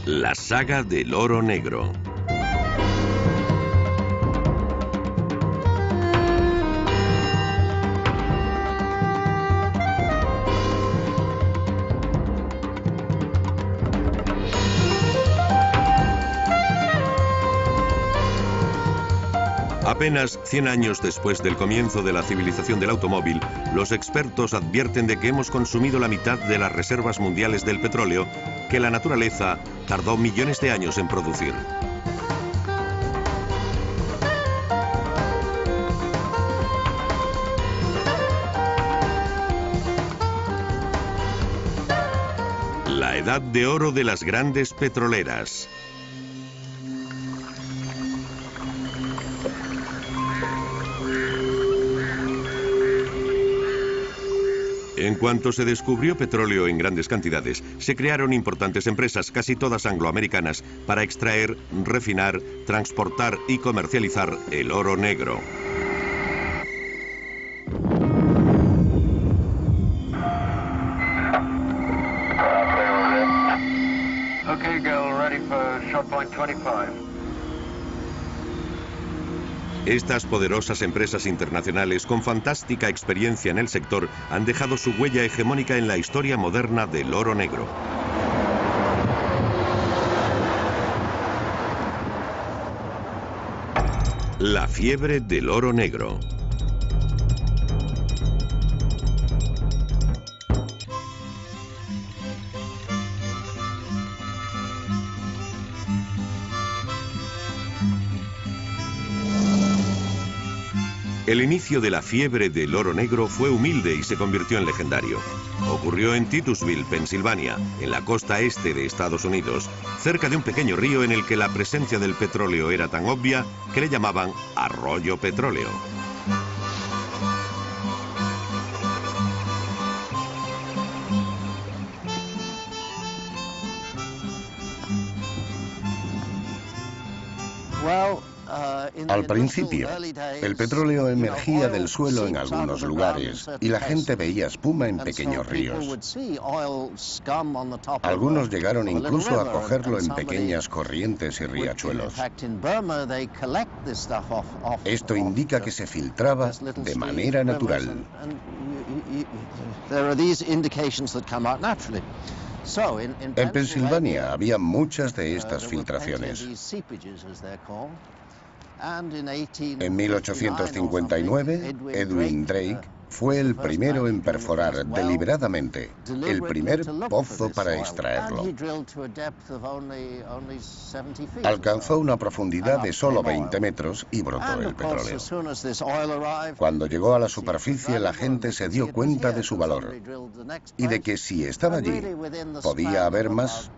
La saga del oro negro. Apenas 100 años después del comienzo de la civilización del automóvil, los expertos advierten de que hemos consumido la mitad de las reservas mundiales del petróleo que la naturaleza tardó millones de años en producir. La edad de oro de las grandes petroleras. En cuanto se descubrió petróleo en grandes cantidades, se crearon importantes empresas, casi todas angloamericanas, para extraer, refinar, transportar y comercializar el oro negro. Okay, girl, ready for shot point 25. Estas poderosas empresas internacionales con fantástica experiencia en el sector han dejado su huella hegemónica en la historia moderna del oro negro. La fiebre del oro negro. El inicio de la fiebre del oro negro fue humilde y se convirtió en legendario. Ocurrió en Titusville, Pensilvania, en la costa este de Estados Unidos, cerca de un pequeño río en el que la presencia del petróleo era tan obvia que le llamaban Arroyo Petróleo. Al principio, el petróleo emergía del suelo en algunos lugares y la gente veía espuma en pequeños ríos. Algunos llegaron incluso a cogerlo en pequeñas corrientes y riachuelos. Esto indica que se filtraba de manera natural. En Pensilvania había muchas de estas filtraciones. En 1859, Edwin Drake fue el primero en perforar deliberadamente el primer pozo para extraerlo. Alcanzó una profundidad de solo 20 metros y brotó el petróleo. Cuando llegó a la superficie, la gente se dio cuenta de su valor y de que si estaba allí, podía haber más.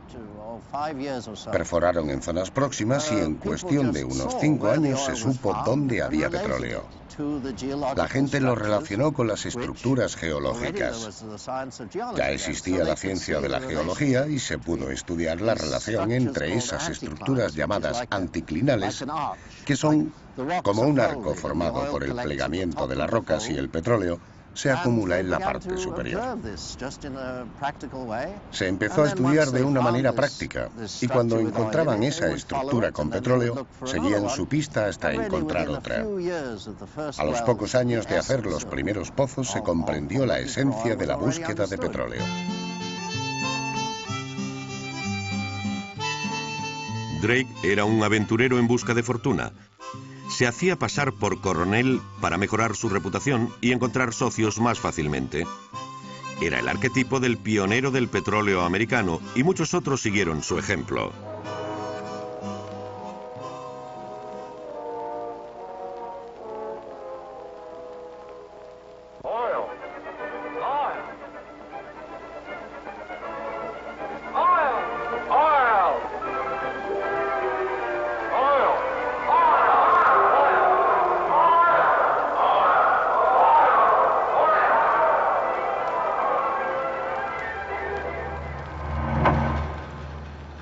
Perforaron en zonas próximas y en cuestión de unos 5 años se supo dónde había petróleo. La gente lo relacionó con las estructuras geológicas. Ya existía la ciencia de la geología y se pudo estudiar la relación entre esas estructuras llamadas anticlinales, que son como un arco formado por el plegamiento de las rocas y el petróleo se acumula en la parte superior. Se empezó a estudiar de una manera práctica y cuando encontraban esa estructura con petróleo, seguían su pista hasta encontrar otra. A los pocos años de hacer los primeros pozos se comprendió la esencia de la búsqueda de petróleo. Drake era un aventurero en busca de fortuna. Se hacía pasar por coronel para mejorar su reputación y encontrar socios más fácilmente. Era el arquetipo del pionero del petróleo americano y muchos otros siguieron su ejemplo.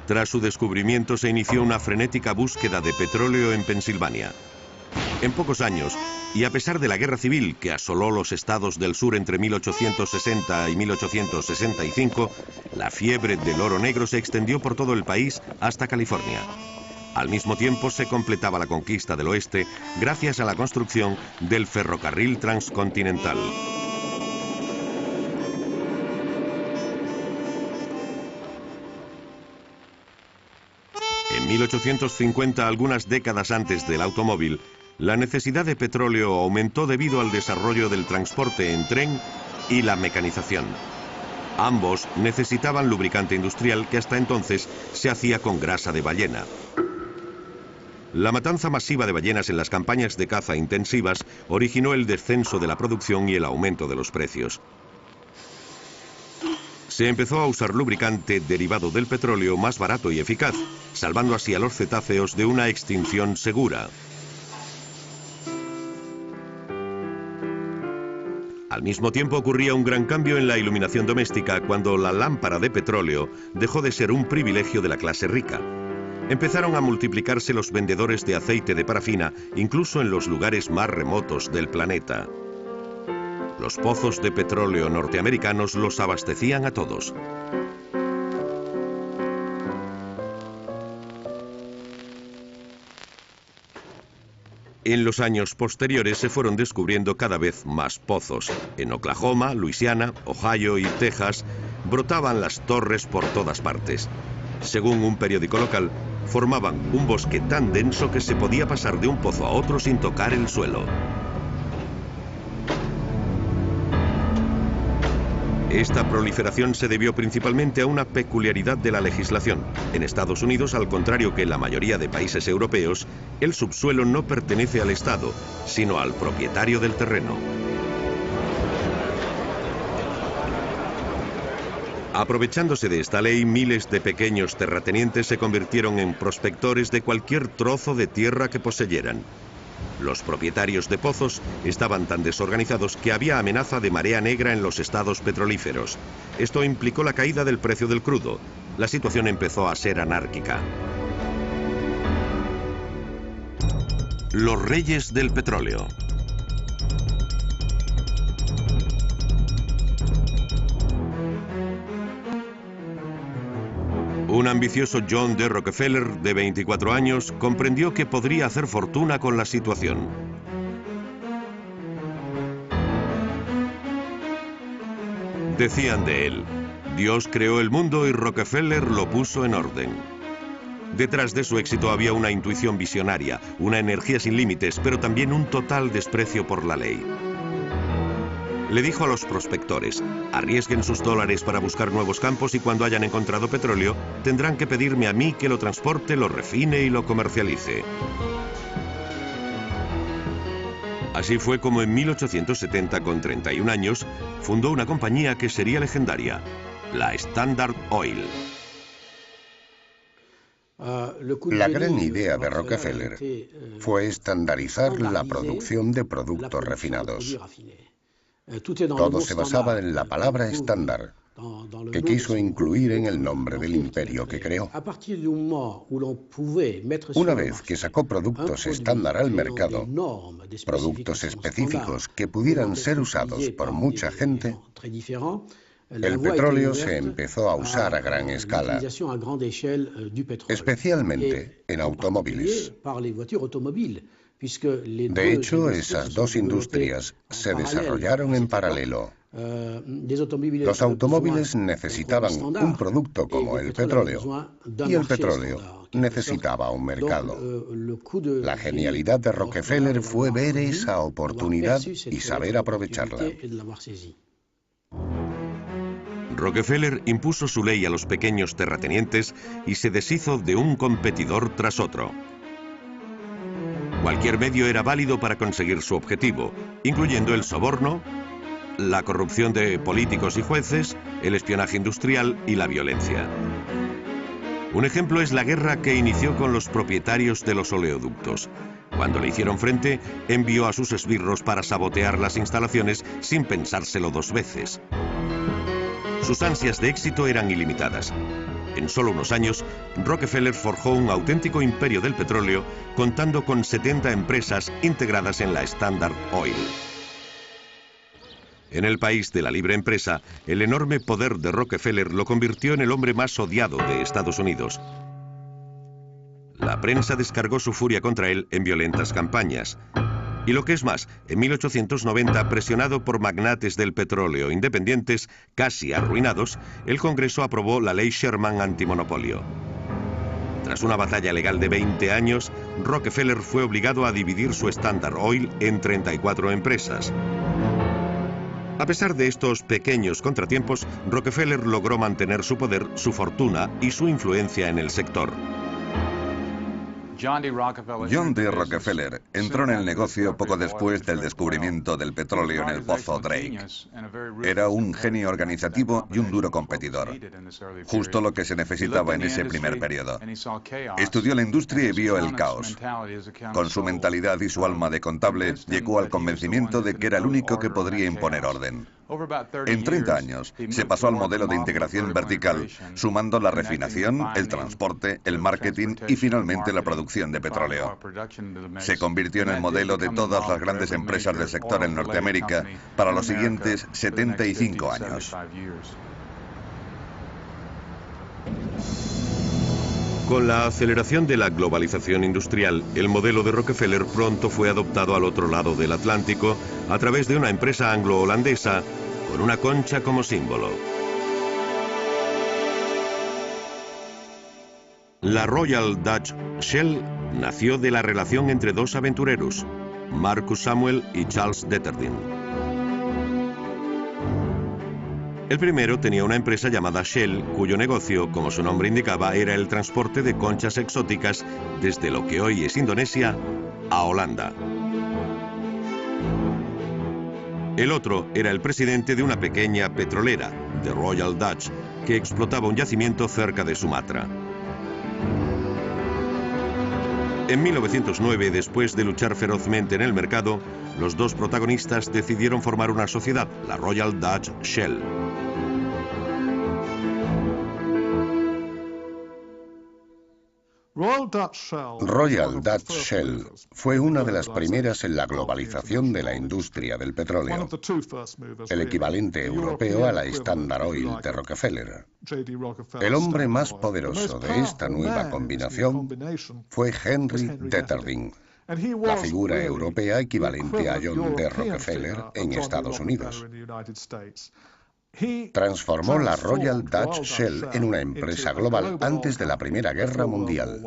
Tras su descubrimiento se inició una frenética búsqueda de petróleo en Pensilvania. En pocos años, Y a pesar de la guerra civil que asoló los estados del sur entre 1860 y 1865, la fiebre del oro negro se extendió por todo el país hasta California. Al mismo tiempo se completaba la conquista del oeste gracias a la construcción del ferrocarril transcontinental. En 1850, algunas décadas antes del automóvil, la necesidad de petróleo aumentó debido al desarrollo del transporte en tren y la mecanización. Ambos necesitaban lubricante industrial que hasta entonces se hacía con grasa de ballena. La matanza masiva de ballenas en las campañas de caza intensivas originó el descenso de la producción y el aumento de los precios. Se empezó a usar lubricante derivado del petróleo más barato y eficaz, salvando así a los cetáceos de una extinción segura. Al mismo tiempo ocurría un gran cambio en la iluminación doméstica cuando la lámpara de petróleo dejó de ser un privilegio de la clase rica. Empezaron a multiplicarse los vendedores de aceite de parafina, incluso en los lugares más remotos del planeta. Los pozos de petróleo norteamericanos los abastecían a todos. En los años posteriores se fueron descubriendo cada vez más pozos. En Oklahoma, Luisiana, Ohio y Texas brotaban las torres por todas partes. Según un periódico local, formaban un bosque tan denso que se podía pasar de un pozo a otro sin tocar el suelo. Esta proliferación se debió principalmente a una peculiaridad de la legislación. En Estados Unidos, al contrario que en la mayoría de países europeos, el subsuelo no pertenece al Estado, sino al propietario del terreno. Aprovechándose de esta ley, miles de pequeños terratenientes se convirtieron en prospectores de cualquier trozo de tierra que poseyeran. Los propietarios de pozos estaban tan desorganizados que había amenaza de marea negra en los estados petrolíferos. Esto implicó la caída del precio del crudo. La situación empezó a ser anárquica. Los reyes del petróleo. Un ambicioso John D. Rockefeller, de 24 años, comprendió que podría hacer fortuna con la situación. Decían de él: Dios creó el mundo y Rockefeller lo puso en orden. Detrás de su éxito había una intuición visionaria, una energía sin límites, pero también un total desprecio por la ley. Le dijo a los prospectores: arriesguen sus dólares para buscar nuevos campos y cuando hayan encontrado petróleo, tendrán que pedirme a mí que lo transporte, lo refine y lo comercialice. Así fue como en 1870, con 31 años, fundó una compañía que sería legendaria, la Standard Oil. La gran idea de Rockefeller fue estandarizar la producción de productos refinados. Todo se basaba en la palabra estándar, que quiso incluir en el nombre del imperio que creó. Una vez que sacó productos estándar al mercado, productos específicos que pudieran ser usados por mucha gente, el petróleo se empezó a usar a gran escala, especialmente en automóviles. De hecho, esas dos industrias se desarrollaron en paralelo. Los automóviles necesitaban un producto como el petróleo, y el petróleo necesitaba un mercado. La genialidad de Rockefeller fue ver esa oportunidad y saber aprovecharla. Rockefeller impuso su ley a los pequeños terratenientes y se deshizo de un competidor tras otro. Cualquier medio era válido para conseguir su objetivo, incluyendo el soborno, la corrupción de políticos y jueces, el espionaje industrial y la violencia. Un ejemplo es la guerra que inició con los propietarios de los oleoductos. Cuando le hicieron frente, envió a sus esbirros para sabotear las instalaciones sin pensárselo dos veces. Sus ansias de éxito eran ilimitadas. En solo unos años, Rockefeller forjó un auténtico imperio del petróleo, contando con 70 empresas integradas en la Standard Oil. En el país de la libre empresa, el enorme poder de Rockefeller lo convirtió en el hombre más odiado de Estados Unidos. La prensa descargó su furia contra él en violentas campañas. Y lo que es más, en 1890, presionado por magnates del petróleo independientes, casi arruinados, el Congreso aprobó la Ley Sherman antimonopolio. Tras una batalla legal de 20 años, Rockefeller fue obligado a dividir su Standard Oil en 34 empresas. A pesar de estos pequeños contratiempos, Rockefeller logró mantener su poder, su fortuna y su influencia en el sector. John D. Rockefeller entró en el negocio poco después del descubrimiento del petróleo en el pozo Drake. Era un genio organizativo y un duro competidor, justo lo que se necesitaba en ese primer periodo. Estudió la industria y vio el caos. Con su mentalidad y su alma de contable, llegó al convencimiento de que era el único que podría imponer orden. En 30 años, se pasó al modelo de integración vertical, sumando la refinación, el transporte, el marketing y finalmente la producción de petróleo. Se convirtió en el modelo de todas las grandes empresas del sector en Norteamérica para los siguientes 75 años. Con la aceleración de la globalización industrial, el modelo de Rockefeller pronto fue adoptado al otro lado del Atlántico a través de una empresa anglo-holandesa con una concha como símbolo. La Royal Dutch Shell nació de la relación entre dos aventureros, Marcus Samuel y Charles Detterding. El primero tenía una empresa llamada Shell, cuyo negocio, como su nombre indicaba, era el transporte de conchas exóticas desde lo que hoy es Indonesia a Holanda. El otro era el presidente de una pequeña petrolera, The Royal Dutch, que explotaba un yacimiento cerca de Sumatra. En 1909, después de luchar ferozmente en el mercado, los dos protagonistas decidieron formar una sociedad, la Royal Dutch Shell. Royal Dutch Shell fue una de las primeras en la globalización de la industria del petróleo, el equivalente europeo a la Standard Oil de Rockefeller. El hombre más poderoso de esta nueva combinación fue Henry Detterding, la figura europea equivalente a John D. Rockefeller en Estados Unidos. Transformó la Royal Dutch Shell en una empresa global antes de la Primera Guerra Mundial.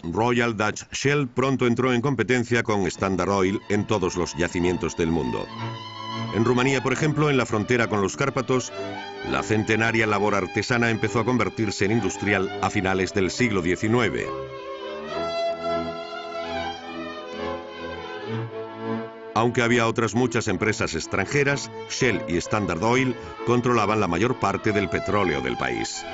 Royal Dutch Shell pronto entró en competencia con Standard Oil en todos los yacimientos del mundo. En Rumanía, por ejemplo, en la frontera con los Cárpatos, la centenaria labor artesana empezó a convertirse en industrial a finales del siglo XIX. Aunque había otras muchas empresas extranjeras, Shell y Standard Oil controlaban la mayor parte del petróleo del país.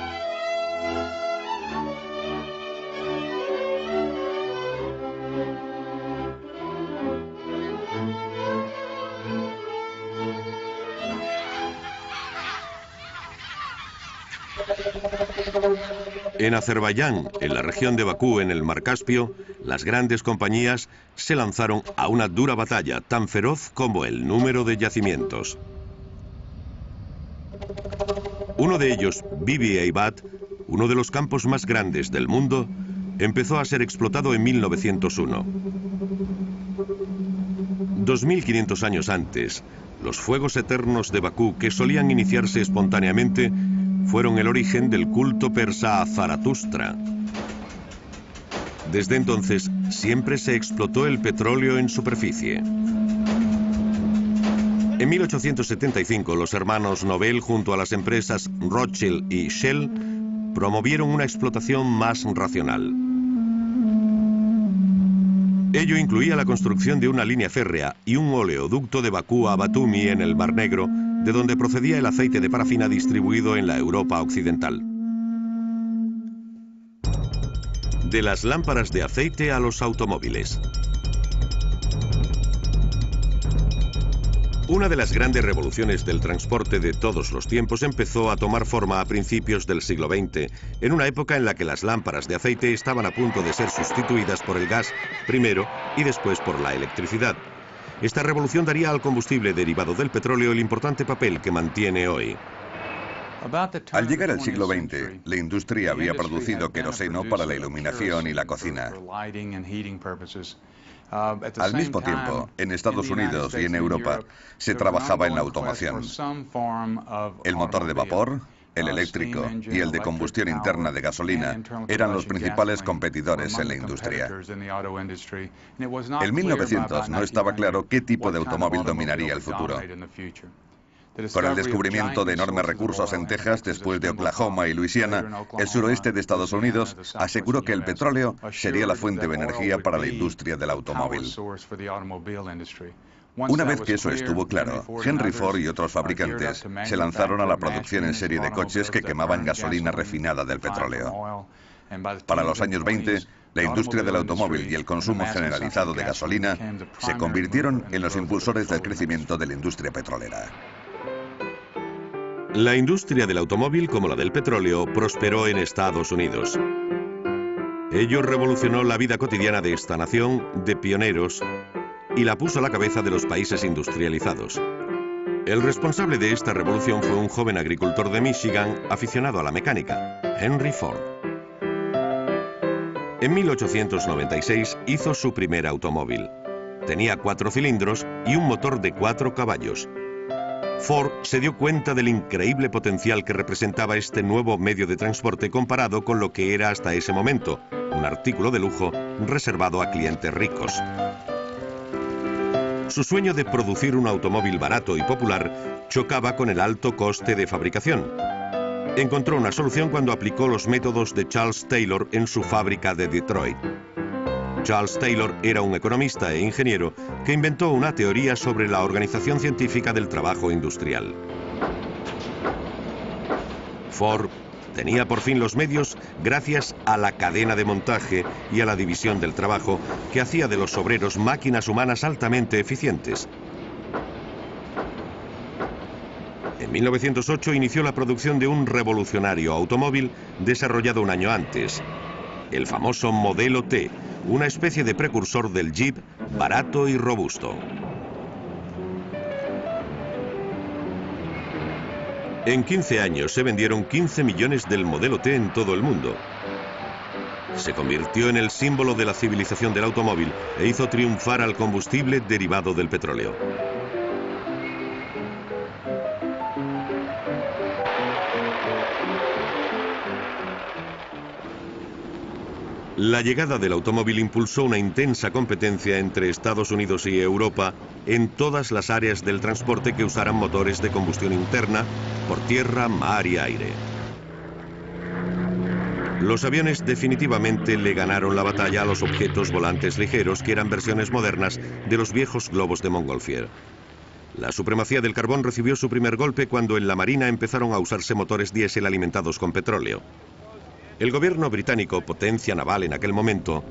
En Azerbaiyán, en la región de Bakú, en el Mar Caspio, las grandes compañías se lanzaron a una dura batalla tan feroz como el número de yacimientos. Uno de ellos, Bibi Eibat, uno de los campos más grandes del mundo, empezó a ser explotado en 1901. 2500 años antes, los fuegos eternos de Bakú, que solían iniciarse espontáneamente, fueron el origen del culto persa a Zaratustra. Desde entonces, siempre se explotó el petróleo en superficie. En 1875, los hermanos Nobel, junto a las empresas Rothschild y Shell, promovieron una explotación más racional. Ello incluía la construcción de una línea férrea y un oleoducto de Bakú a Batumi en el Mar Negro, de donde procedía el aceite de parafina distribuido en la Europa occidental. De las lámparas de aceite a los automóviles. Una de las grandes revoluciones del transporte de todos los tiempos empezó a tomar forma a principios del siglo XX, en una época en la que las lámparas de aceite estaban a punto de ser sustituidas por el gas primero y después por la electricidad. Esta revolución daría al combustible derivado del petróleo el importante papel que mantiene hoy. Al llegar al siglo XX, la industria había producido queroseno para la iluminación y la cocina. Al mismo tiempo, en Estados Unidos y en Europa, se trabajaba en la automoción. El motor de vapor, el eléctrico y el de combustión interna de gasolina eran los principales competidores en la industria. En 1900 no estaba claro qué tipo de automóvil dominaría el futuro. Con el descubrimiento de enormes recursos en Texas después de Oklahoma y Luisiana, el suroeste de Estados Unidos aseguró que el petróleo sería la fuente de energía para la industria del automóvil. Una vez que eso estuvo claro, Henry Ford y otros fabricantes se lanzaron a la producción en serie de coches que quemaban gasolina refinada del petróleo. Para los años 20, la industria del automóvil y el consumo generalizado de gasolina se convirtieron en los impulsores del crecimiento de la industria petrolera. La industria del automóvil, como la del petróleo, prosperó en Estados Unidos. Ello revolucionó la vida cotidiana de esta nación de pioneros y la puso a la cabeza de los países industrializados. El responsable de esta revolución fue un joven agricultor de Michigan aficionado a la mecánica, Henry Ford. En 1896 hizo su primer automóvil. Tenía 4 cilindros y un motor de 4 caballos. Ford se dio cuenta del increíble potencial que representaba este nuevo medio de transporte comparado con lo que era hasta ese momento, un artículo de lujo reservado a clientes ricos. Su sueño de producir un automóvil barato y popular chocaba con el alto coste de fabricación. Encontró una solución cuando aplicó los métodos de Charles Taylor en su fábrica de Detroit. Charles Taylor era un economista e ingeniero que inventó una teoría sobre la organización científica del trabajo industrial. Ford tenía por fin los medios gracias a la cadena de montaje y a la división del trabajo que hacía de los obreros máquinas humanas altamente eficientes. En 1908 inició la producción de un revolucionario automóvil desarrollado un año antes, el famoso Modelo T, una especie de precursor del Jeep, barato y robusto. En 15 años se vendieron 15 millones del Modelo T en todo el mundo. Se convirtió en el símbolo de la civilización del automóvil e hizo triunfar al combustible derivado del petróleo. La llegada del automóvil impulsó una intensa competencia entre Estados Unidos y Europa en todas las áreas del transporte que usaran motores de combustión interna por tierra, mar y aire. Los aviones definitivamente le ganaron la batalla a los objetos volantes ligeros, que eran versiones modernas de los viejos globos de Montgolfier. La supremacía del carbón recibió su primer golpe cuando en la Marina empezaron a usarse motores diésel alimentados con petróleo. El gobierno británico, potencia naval en aquel momento,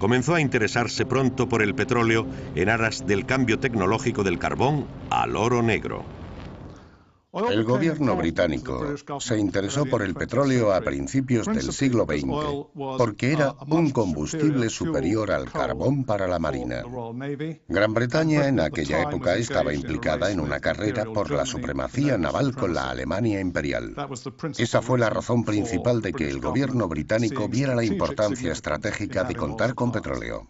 comenzó a interesarse pronto por el petróleo en aras del cambio tecnológico del carbón al oro negro. El gobierno británico se interesó por el petróleo a principios del siglo XX porque era un combustible superior al carbón para la Marina. Gran Bretaña en aquella época estaba implicada en una carrera por la supremacía naval con la Alemania imperial. Esa fue la razón principal de que el gobierno británico viera la importancia estratégica de contar con petróleo.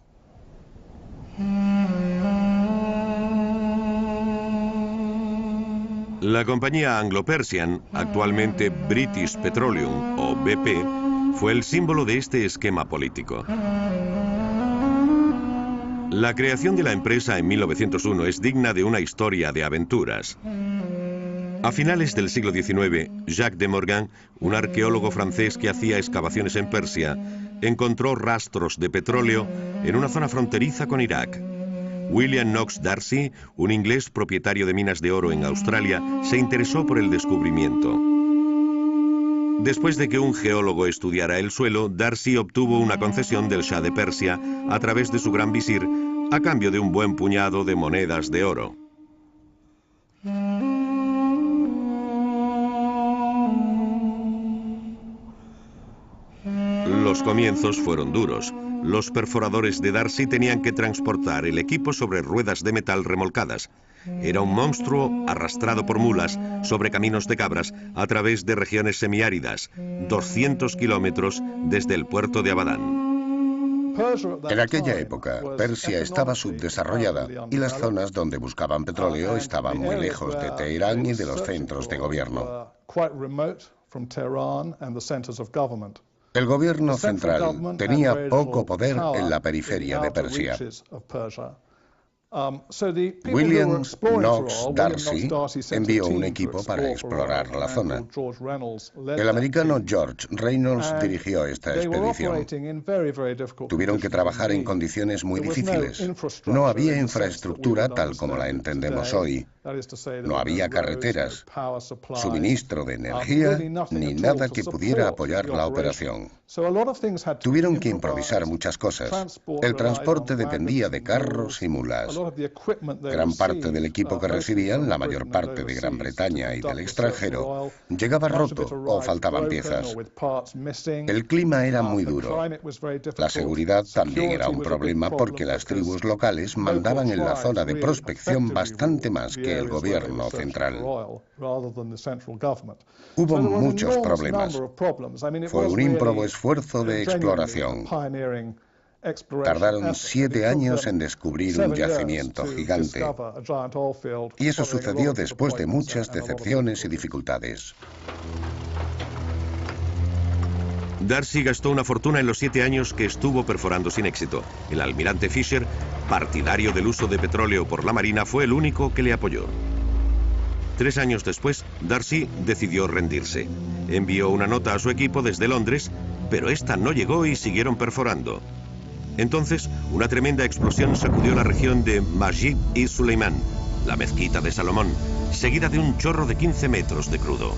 La compañía Anglo-Persian, actualmente British Petroleum o BP, fue el símbolo de este esquema político. La creación de la empresa en 1901 es digna de una historia de aventuras. A finales del siglo XIX, Jacques de Morgan, un arqueólogo francés que hacía excavaciones en Persia, encontró rastros de petróleo en una zona fronteriza con Irak. William Knox Darcy, un inglés propietario de minas de oro en Australia, se interesó por el descubrimiento. Después de que un geólogo estudiara el suelo, Darcy obtuvo una concesión del Shah de Persia a través de su gran visir a cambio de un buen puñado de monedas de oro. Los comienzos fueron duros. Los perforadores de Darcy tenían que transportar el equipo sobre ruedas de metal remolcadas. Era un monstruo arrastrado por mulas sobre caminos de cabras a través de regiones semiáridas, 200 kilómetros desde el puerto de Abadán. En aquella época, Persia estaba subdesarrollada y las zonas donde buscaban petróleo estaban muy lejos de Teherán y de los centros de gobierno. El gobierno central tenía poco poder en la periferia de Persia. William Knox Darcy envió un equipo para explorar la zona. El americano George Reynolds dirigió esta expedición. Tuvieron que trabajar en condiciones muy difíciles. No había infraestructura tal como la entendemos hoy. No había carreteras, suministro de energía, ni nada que pudiera apoyar la operación. Tuvieron que improvisar muchas cosas. El transporte dependía de carros y mulas. Gran parte del equipo que recibían, la mayor parte de Gran Bretaña y del extranjero, llegaba roto o faltaban piezas. El clima era muy duro. La seguridad también era un problema porque las tribus locales mandaban en la zona de prospección bastante más que el gobierno central. Hubo muchos problemas. Fue un ímprobo esfuerzo de exploración. Tardaron 7 años en descubrir un yacimiento gigante. Y eso sucedió después de muchas decepciones y dificultades. Darcy gastó una fortuna en los 7 años que estuvo perforando sin éxito. El almirante Fisher, partidario del uso de petróleo por la Marina, fue el único que le apoyó. 3 años después, Darcy decidió rendirse. Envió una nota a su equipo desde Londres, pero esta no llegó y siguieron perforando. Entonces, una tremenda explosión sacudió la región de Masjid y Suleimán, la mezquita de Salomón, seguida de un chorro de 15 metros de crudo.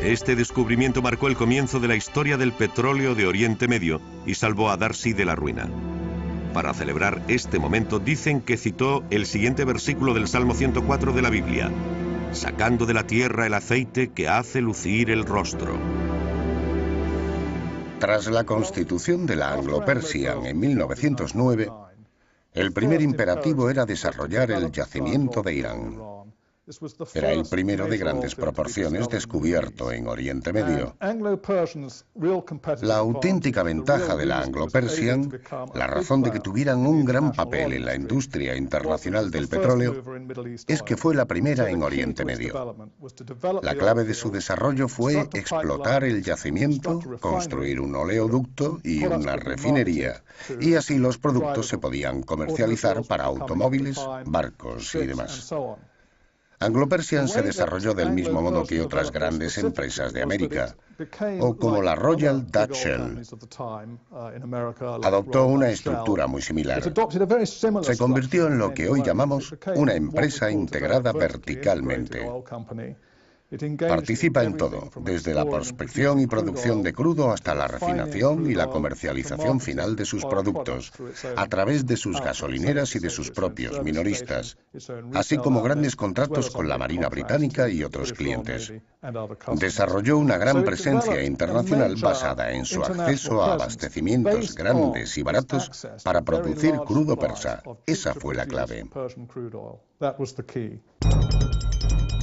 Este descubrimiento marcó el comienzo de la historia del petróleo de Oriente Medio y salvó a Darcy de la ruina. Para celebrar este momento dicen que citó el siguiente versículo del Salmo 104 de la Biblia: sacando de la tierra el aceite que hace lucir el rostro. Tras la constitución de la Anglo-Persian en 1909, el primer imperativo era desarrollar el yacimiento de Irán. Era el primero de grandes proporciones descubierto en Oriente Medio. La auténtica ventaja de la Anglo-Persian, la razón de que tuvieran un gran papel en la industria internacional del petróleo, es que fue la primera en Oriente Medio. La clave de su desarrollo fue explotar el yacimiento, construir un oleoducto y una refinería, y así los productos se podían comercializar para automóviles, barcos y demás. Anglo-Persian se desarrolló del mismo modo que otras grandes empresas de América, o como la Royal Dutch Shell. Adoptó una estructura muy similar. Se convirtió en lo que hoy llamamos una empresa integrada verticalmente. Participa en todo, desde la prospección y producción de crudo hasta la refinación y la comercialización final de sus productos, a través de sus gasolineras y de sus propios minoristas, así como grandes contratos con la Marina Británica y otros clientes. Desarrolló una gran presencia internacional basada en su acceso a abastecimientos grandes y baratos para producir crudo persa. Esa fue la clave.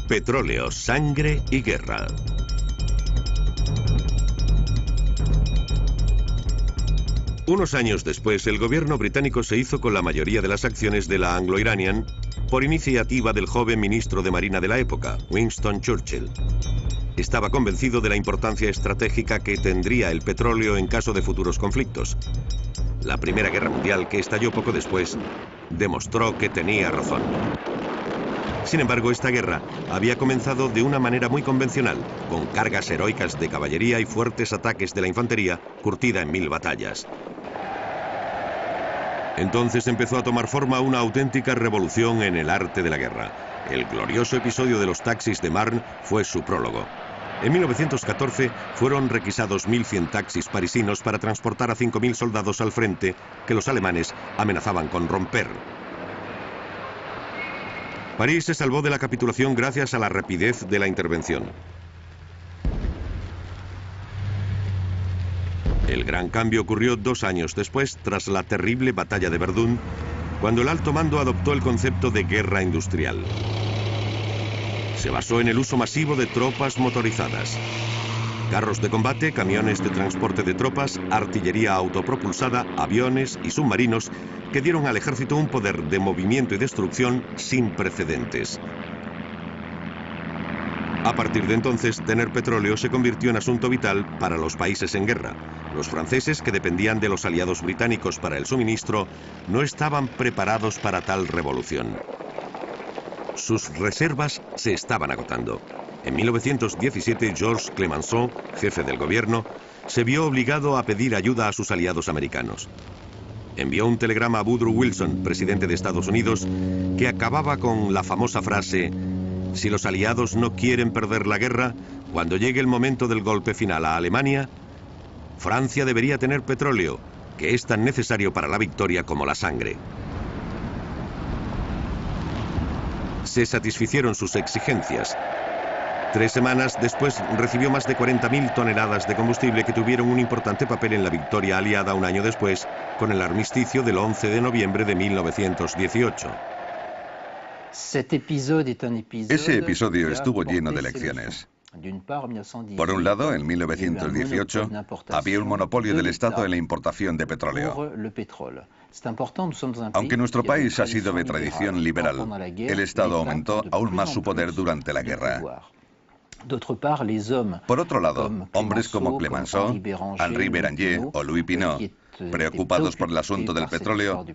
Petróleo, sangre y guerra. Unos años después, el gobierno británico se hizo con la mayoría de las acciones de la Anglo-Iranian por iniciativa del joven ministro de Marina de la época, Winston Churchill. Estaba convencido de la importancia estratégica que tendría el petróleo en caso de futuros conflictos. La Primera Guerra Mundial, que estalló poco después, demostró que tenía razón. Sin embargo, esta guerra había comenzado de una manera muy convencional, con cargas heroicas de caballería y fuertes ataques de la infantería, curtida en 1000 batallas. Entonces empezó a tomar forma una auténtica revolución en el arte de la guerra. El glorioso episodio de los taxis de Marne fue su prólogo. En 1914 fueron requisados 1100 taxis parisinos para transportar a 5000 soldados al frente que los alemanes amenazaban con romper. París se salvó de la capitulación gracias a la rapidez de la intervención. El gran cambio ocurrió 2 años después, tras la terrible batalla de Verdún, cuando el alto mando adoptó el concepto de guerra industrial. Se basó en el uso masivo de tropas motorizadas. Carros de combate, camiones de transporte de tropas, artillería autopropulsada, aviones y submarinos que dieron al ejército un poder de movimiento y destrucción sin precedentes. A partir de entonces, tener petróleo se convirtió en asunto vital para los países en guerra. Los franceses, que dependían de los aliados británicos para el suministro, no estaban preparados para tal revolución. Sus reservas se estaban agotando. En 1917, Georges Clemenceau, jefe del gobierno, se vio obligado a pedir ayuda a sus aliados americanos. Envió un telegrama a Woodrow Wilson, presidente de Estados Unidos, que acababa con la famosa frase: si los aliados no quieren perder la guerra, cuando llegue el momento del golpe final a Alemania, Francia debería tener petróleo, que es tan necesario para la victoria como la sangre. Se satisficieron sus exigencias. 3 semanas después recibió más de 40.000 toneladas de combustible que tuvieron un importante papel en la victoria aliada un año después, con el armisticio del 11 de noviembre de 1918. Ese episodio estuvo lleno de lecciones. Por un lado, en 1918, había un monopolio del Estado en la importación de petróleo. Aunque nuestro país ha sido de tradición liberal, el Estado aumentó aún más su poder durante la guerra. Por otro lado, hombres como Clemenceau, Henri Béranger o Louis Pinot, preocupados por el asunto del petróleo,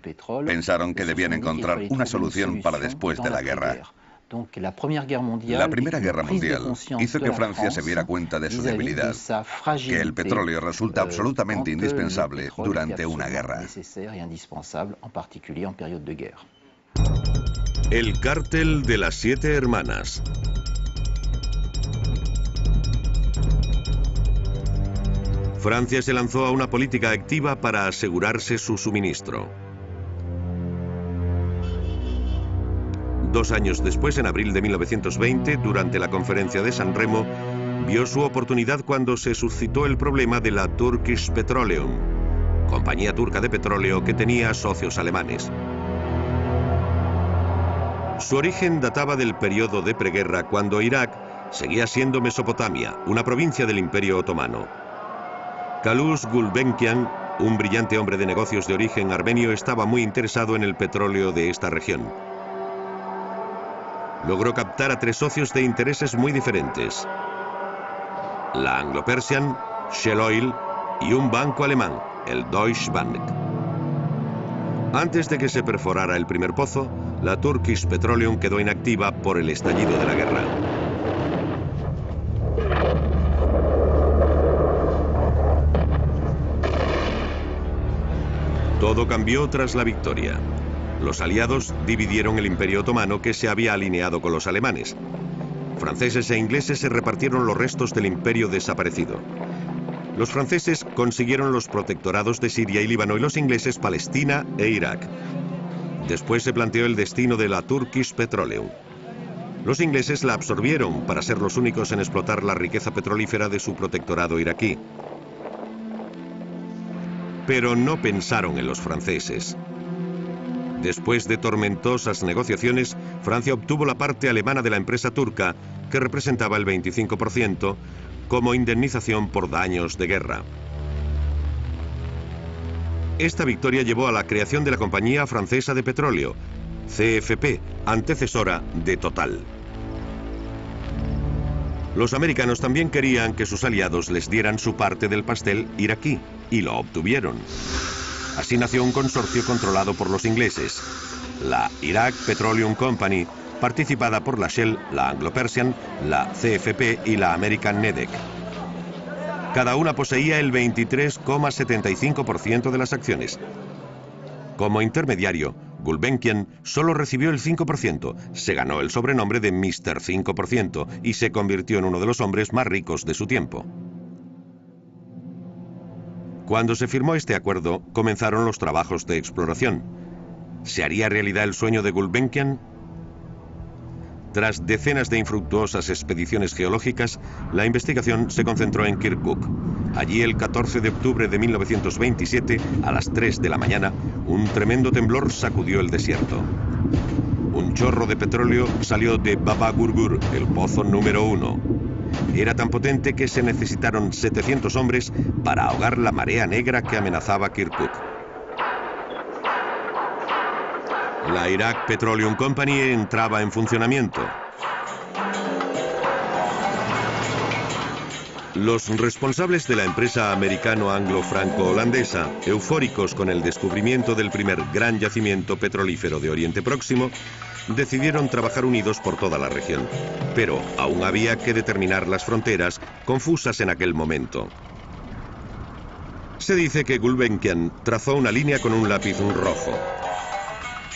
pensaron que debían encontrar una solución para después de la guerra. La Primera Guerra Mundial hizo que Francia se diera cuenta de su debilidad, que el petróleo resulta absolutamente indispensable durante una guerra. El cártel de las 7 hermanas. Francia se lanzó a una política activa para asegurarse su suministro. 2 años después, en abril de 1920, durante la conferencia de San Remo, vio su oportunidad cuando se suscitó el problema de la Turkish Petroleum, compañía turca de petróleo que tenía socios alemanes. Su origen databa del periodo de preguerra, cuando Irak seguía siendo Mesopotamia, una provincia del Imperio Otomano. Kalous Gulbenkian, un brillante hombre de negocios de origen armenio, estaba muy interesado en el petróleo de esta región. Logró captar a 3 socios de intereses muy diferentes: la Anglo-Persian, Shell Oil y un banco alemán, el Deutsche Bank. Antes de que se perforara el primer pozo, la Turkish Petroleum quedó inactiva por el estallido de la guerra. Todo cambió tras la victoria. Los aliados dividieron el Imperio Otomano, que se había alineado con los alemanes. Franceses e ingleses se repartieron los restos del imperio desaparecido. Los franceses consiguieron los protectorados de Siria y Líbano, y los ingleses Palestina e Irak. Después se planteó el destino de la Turkish Petroleum. Los ingleses la absorbieron para ser los únicos en explotar la riqueza petrolífera de su protectorado iraquí. Pero no pensaron en los franceses. Después de tormentosas negociaciones, Francia obtuvo la parte alemana de la empresa turca, que representaba el 25%, como indemnización por daños de guerra. Esta victoria llevó a la creación de la Compañía Francesa de Petróleo, CFP, antecesora de Total. Los americanos también querían que sus aliados les dieran su parte del pastel iraquí, y lo obtuvieron. Así nació un consorcio controlado por los ingleses, la Iraq Petroleum Company, participada por la Shell, la Anglo-Persian, la CFP y la American Nedec. Cada una poseía el 23,75% de las acciones. Como intermediario, Gulbenkian solo recibió el 5%, se ganó el sobrenombre de Mr. 5% y se convirtió en uno de los hombres más ricos de su tiempo. Cuando se firmó este acuerdo, comenzaron los trabajos de exploración. ¿Se haría realidad el sueño de Gulbenkian? Tras decenas de infructuosas expediciones geológicas, la investigación se concentró en Kirkuk. Allí, el 14 de octubre de 1927, a las 3 de la mañana, un tremendo temblor sacudió el desierto. Un chorro de petróleo salió de Baba Gurgur, el pozo número 1. Era tan potente que se necesitaron 700 hombres para ahogar la marea negra que amenazaba Kirkuk. La Iraq Petroleum Company entraba en funcionamiento. Los responsables de la empresa americano-anglo-franco-holandesa, eufóricos con el descubrimiento del primer gran yacimiento petrolífero de Oriente Próximo, decidieron trabajar unidos por toda la región. Pero aún había que determinar las fronteras, confusas en aquel momento. Se dice que Gulbenkian trazó una línea con un lápiz rojo.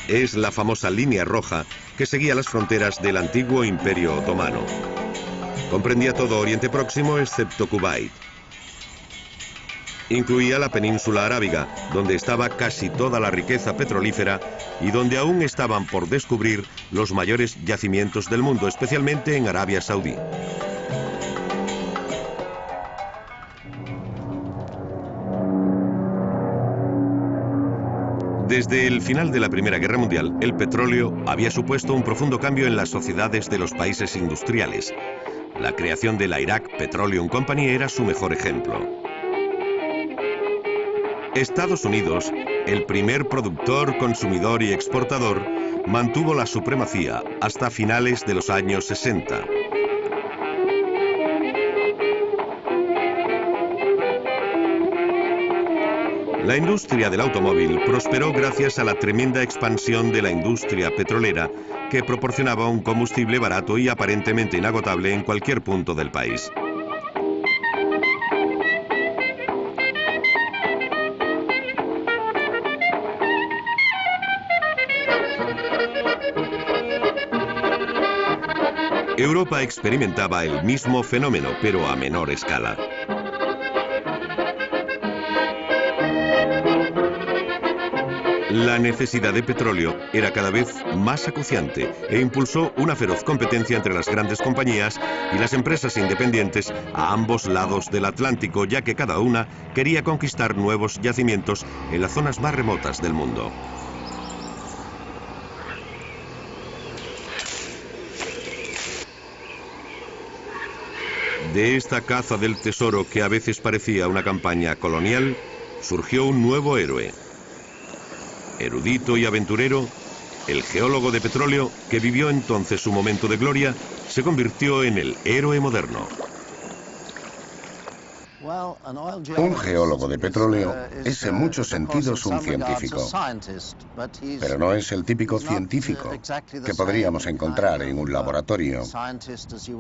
Es la famosa línea roja que seguía las fronteras del antiguo Imperio Otomano. Comprendía todo Oriente Próximo excepto Kuwait. Incluía la península arábiga, donde estaba casi toda la riqueza petrolífera y donde aún estaban por descubrir los mayores yacimientos del mundo, especialmente en Arabia Saudí. Desde el final de la Primera Guerra Mundial, el petróleo había supuesto un profundo cambio en las sociedades de los países industriales. La creación de la Iraq Petroleum Company era su mejor ejemplo. Estados Unidos, el primer productor, consumidor y exportador, mantuvo la supremacía hasta finales de los años 60. La industria del automóvil prosperó gracias a la tremenda expansión de la industria petrolera, que proporcionaba un combustible barato y aparentemente inagotable en cualquier punto del país. Europa experimentaba el mismo fenómeno, pero a menor escala. La necesidad de petróleo era cada vez más acuciante e impulsó una feroz competencia entre las grandes compañías y las empresas independientes a ambos lados del Atlántico, ya que cada una quería conquistar nuevos yacimientos en las zonas más remotas del mundo. De esta caza del tesoro, que a veces parecía una campaña colonial, surgió un nuevo héroe. Erudito y aventurero, el geólogo de petróleo, que vivió entonces su momento de gloria, se convirtió en el héroe moderno. Un geólogo de petróleo es en muchos sentidos un científico, pero no es el típico científico que podríamos encontrar en un laboratorio.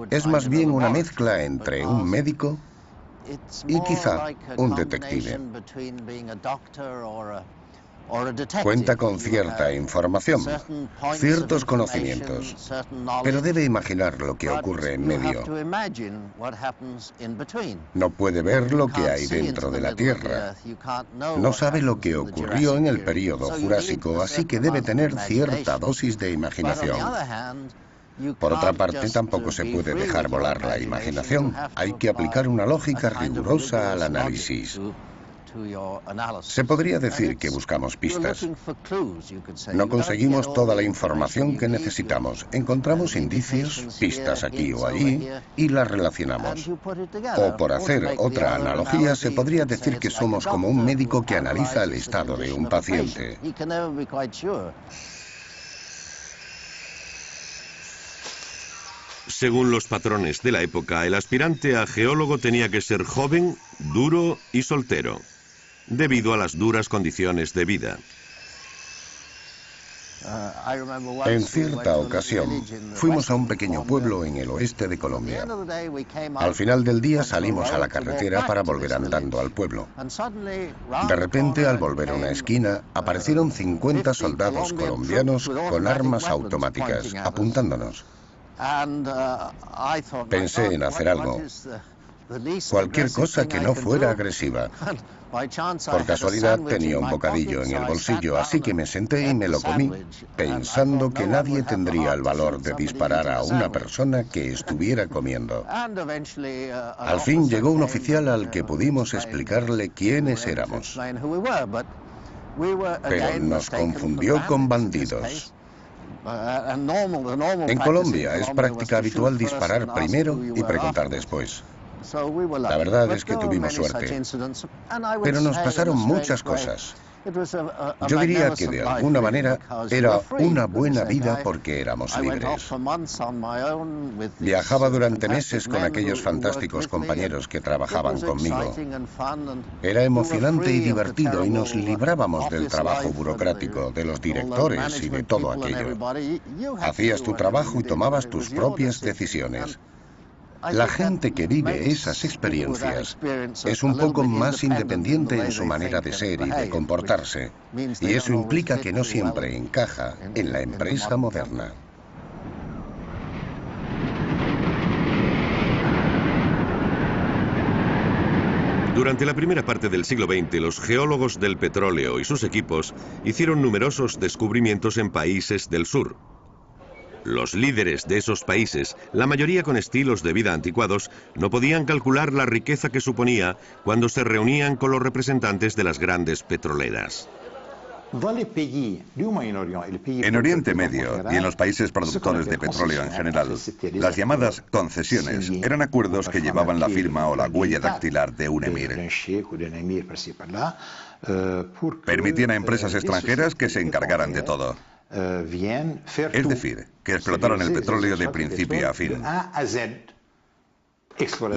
Es más bien una mezcla entre un médico y quizá un detective. Cuenta con cierta información, ciertos conocimientos, pero debe imaginar lo que ocurre en medio. No puede ver lo que hay dentro de la Tierra. No sabe lo que ocurrió en el período Jurásico, así que debe tener cierta dosis de imaginación. Por otra parte, tampoco se puede dejar volar la imaginación. Hay que aplicar una lógica rigurosa al análisis. Se podría decir que buscamos pistas. No conseguimos toda la información que necesitamos. Encontramos indicios, pistas aquí o allí, y las relacionamos. O, por hacer otra analogía, se podría decir que somos como un médico que analiza el estado de un paciente. Según los patrones de la época, el aspirante a geólogo tenía que ser joven, duro y soltero, debido a las duras condiciones de vida. En cierta ocasión, fuimos a un pequeño pueblo en el oeste de Colombia. Al final del día salimos a la carretera para volver andando al pueblo. De repente, al volver a una esquina, aparecieron 50 soldados colombianos con armas automáticas, apuntándonos. Pensé en hacer algo. cualquier cosa que no fuera agresiva. Por casualidad tenía un bocadillo en el bolsillo, así que me senté y me lo comí, pensando que nadie tendría el valor de disparar a una persona que estuviera comiendo. Al fin llegó un oficial al que pudimos explicarle quiénes éramos, pero nos confundió con bandidos. En Colombia es práctica habitual disparar primero y preguntar después. La verdad es que tuvimos suerte, pero nos pasaron muchas cosas. Yo diría que de alguna manera era una buena vida porque éramos libres. Viajaba durante meses con aquellos fantásticos compañeros que trabajaban conmigo. Era emocionante y divertido y nos librábamos del trabajo burocrático, de los directores y de todo aquello. Hacías tu trabajo y tomabas tus propias decisiones. La gente que vive esas experiencias es un poco más independiente en su manera de ser y de comportarse, y eso implica que no siempre encaja en la empresa moderna. Durante la primera parte del siglo XX, los geólogos del petróleo y sus equipos hicieron numerosos descubrimientos en países del sur. Los líderes de esos países, la mayoría con estilos de vida anticuados, no podían calcular la riqueza que suponía cuando se reunían con los representantes de las grandes petroleras. En Oriente Medio y en los países productores de petróleo en general, las llamadas concesiones eran acuerdos que llevaban la firma o la huella dactilar de un emir. Permitían a empresas extranjeras que se encargaran de todo. Es decir, que explotaran el petróleo de principio a fin. La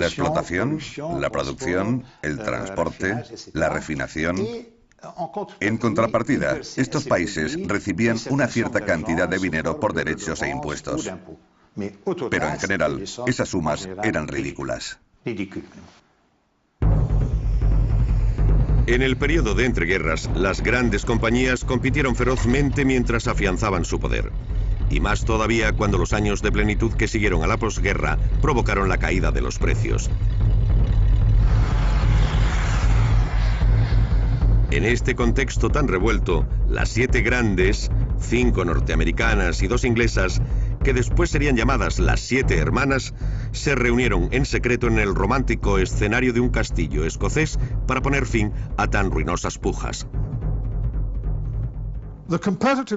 explotación, la producción, el transporte, la refinación. En contrapartida, estos países recibían una cierta cantidad de dinero por derechos e impuestos. Pero en general, esas sumas eran ridículas. En el periodo de entreguerras, las grandes compañías compitieron ferozmente mientras afianzaban su poder. Y más todavía cuando los años de plenitud que siguieron a la posguerra provocaron la caída de los precios. En este contexto tan revuelto, las 7 grandes, 5 norteamericanas y 2 inglesas, que después serían llamadas las 7 hermanas, se reunieron en secreto en el romántico escenario de un castillo escocés para poner fin a tan ruinosas pujas.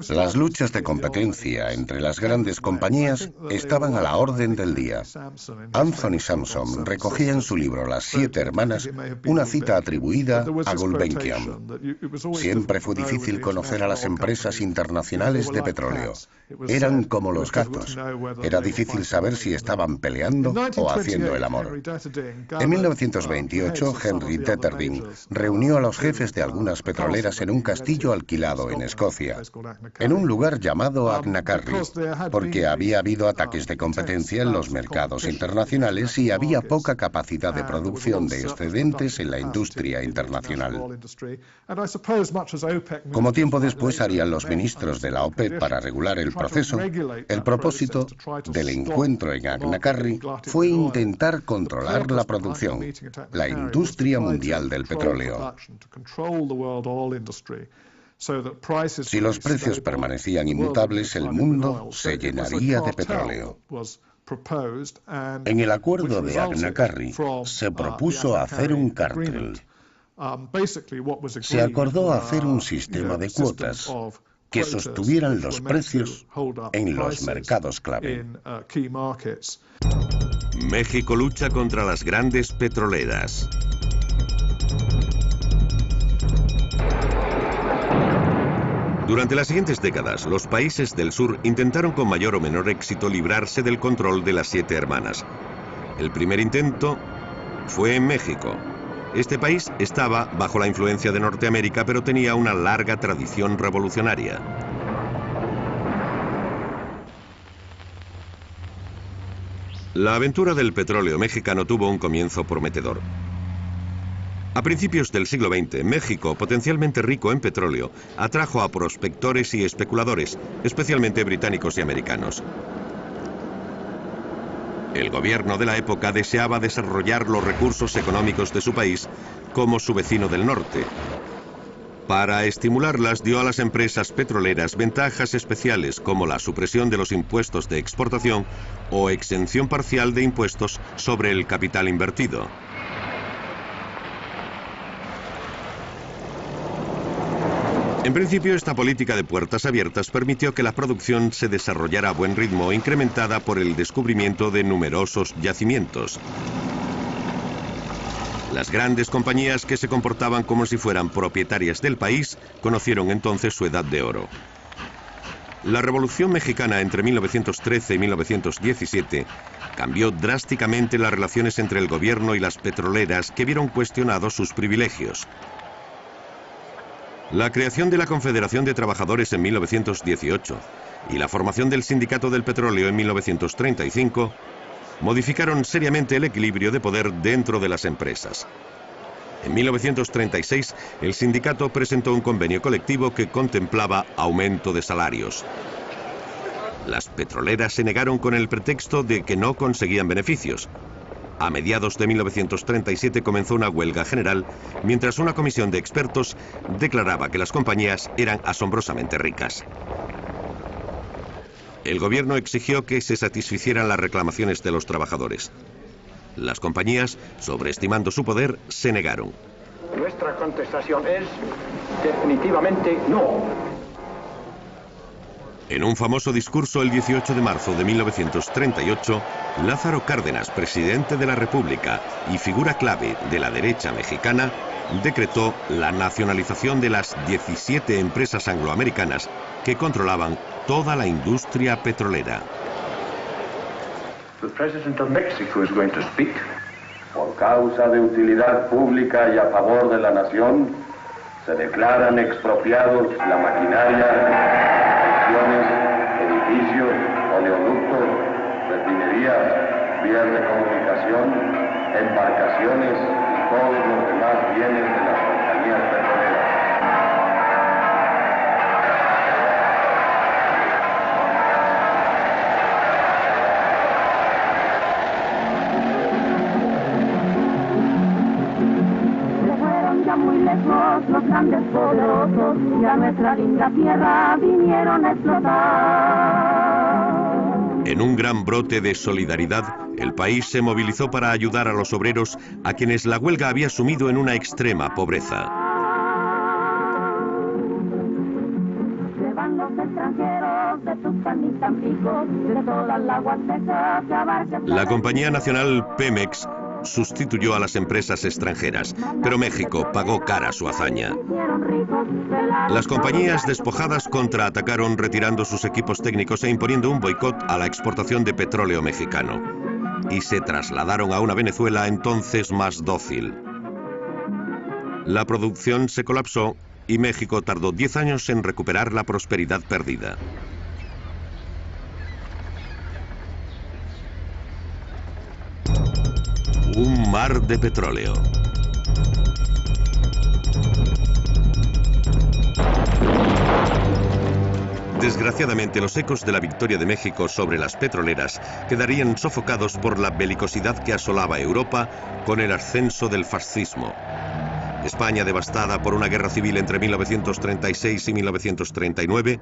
Las luchas de competencia entre las grandes compañías estaban a la orden del día. Anthony Sampson recogía en su libro Las 7 hermanas una cita atribuida a Gulbenkian. Siempre fue difícil conocer a las empresas internacionales de petróleo. Eran como los gatos. Era difícil saber si estaban peleando o haciendo el amor. En 1928, Henry Tetterding reunió a los jefes de algunas petroleras en un castillo alquilado en Escocia, en un lugar llamado Agnacarry, porque había habido ataques de competencia en los mercados internacionales y había poca capacidad de producción de excedentes en la industria internacional. Como tiempo después harían los ministros de la OPEP para regular el proceso, el propósito del encuentro en Agnacarry fue intentar controlar la producción, la industria mundial del petróleo. Si los precios permanecían inmutables, el mundo se llenaría de petróleo. En el acuerdo de Agnacarry se propuso hacer un cártel. Se acordó hacer un sistema de cuotas que sostuvieran los precios en los mercados clave. México lucha contra las grandes petroleras. Durante las siguientes décadas, los países del sur intentaron con mayor o menor éxito librarse del control de las 7 hermanas. El primer intento fue en México. Este país estaba bajo la influencia de Norteamérica, pero tenía una larga tradición revolucionaria. La aventura del petróleo mexicano tuvo un comienzo prometedor. A principios del siglo XX, México, potencialmente rico en petróleo, atrajo a prospectores y especuladores, especialmente británicos y americanos. El gobierno de la época deseaba desarrollar los recursos económicos de su país como su vecino del norte. Para estimularlas, dio a las empresas petroleras ventajas especiales como la supresión de los impuestos de exportación o exención parcial de impuestos sobre el capital invertido. En principio, esta política de puertas abiertas permitió que la producción se desarrollara a buen ritmo, incrementada por el descubrimiento de numerosos yacimientos. Las grandes compañías que se comportaban como si fueran propietarias del país conocieron entonces su edad de oro. La Revolución Mexicana entre 1913 y 1917 cambió drásticamente las relaciones entre el gobierno y las petroleras, que vieron cuestionados sus privilegios. La creación de la Confederación de Trabajadores en 1918 y la formación del Sindicato del Petróleo en 1935 modificaron seriamente el equilibrio de poder dentro de las empresas. En 1936, el sindicato presentó un convenio colectivo que contemplaba aumento de salarios. Las petroleras se negaron con el pretexto de que no conseguían beneficios. A mediados de 1937 comenzó una huelga general, mientras una comisión de expertos declaraba que las compañías eran asombrosamente ricas. El gobierno exigió que se satisficieran las reclamaciones de los trabajadores. Las compañías, sobreestimando su poder, se negaron. Nuestra contestación es definitivamente no. En un famoso discurso el 18 de marzo de 1938, Lázaro Cárdenas, presidente de la República y figura clave de la derecha mexicana, decretó la nacionalización de las 17 empresas angloamericanas que controlaban toda la industria petrolera. The President of Mexico is going to speak. Por causa de utilidad pública y a favor de la nación, se declaran expropiados la maquinaria, edificios, oleoductos, refinerías, vías de comunicación, embarcaciones y todos los demás bienes de las compañías petroleras. Los grandes poderosos y a nuestra linda tierra vinieron a explotar. En un gran brote de solidaridad, el país se movilizó para ayudar a los obreros a quienes la huelga había sumido en una extrema pobreza. La compañía nacional Pemex sustituyó a las empresas extranjeras, pero México pagó cara su hazaña. Las compañías despojadas contraatacaron retirando sus equipos técnicos e imponiendo un boicot a la exportación de petróleo mexicano. Y se trasladaron a una Venezuela entonces más dócil. La producción se colapsó y México tardó 10 años en recuperar la prosperidad perdida. Un mar de petróleo. Desgraciadamente, los ecos de la victoria de México sobre las petroleras quedarían sofocados por la belicosidad que asolaba Europa con el ascenso del fascismo. España, devastada por una guerra civil entre 1936 y 1939,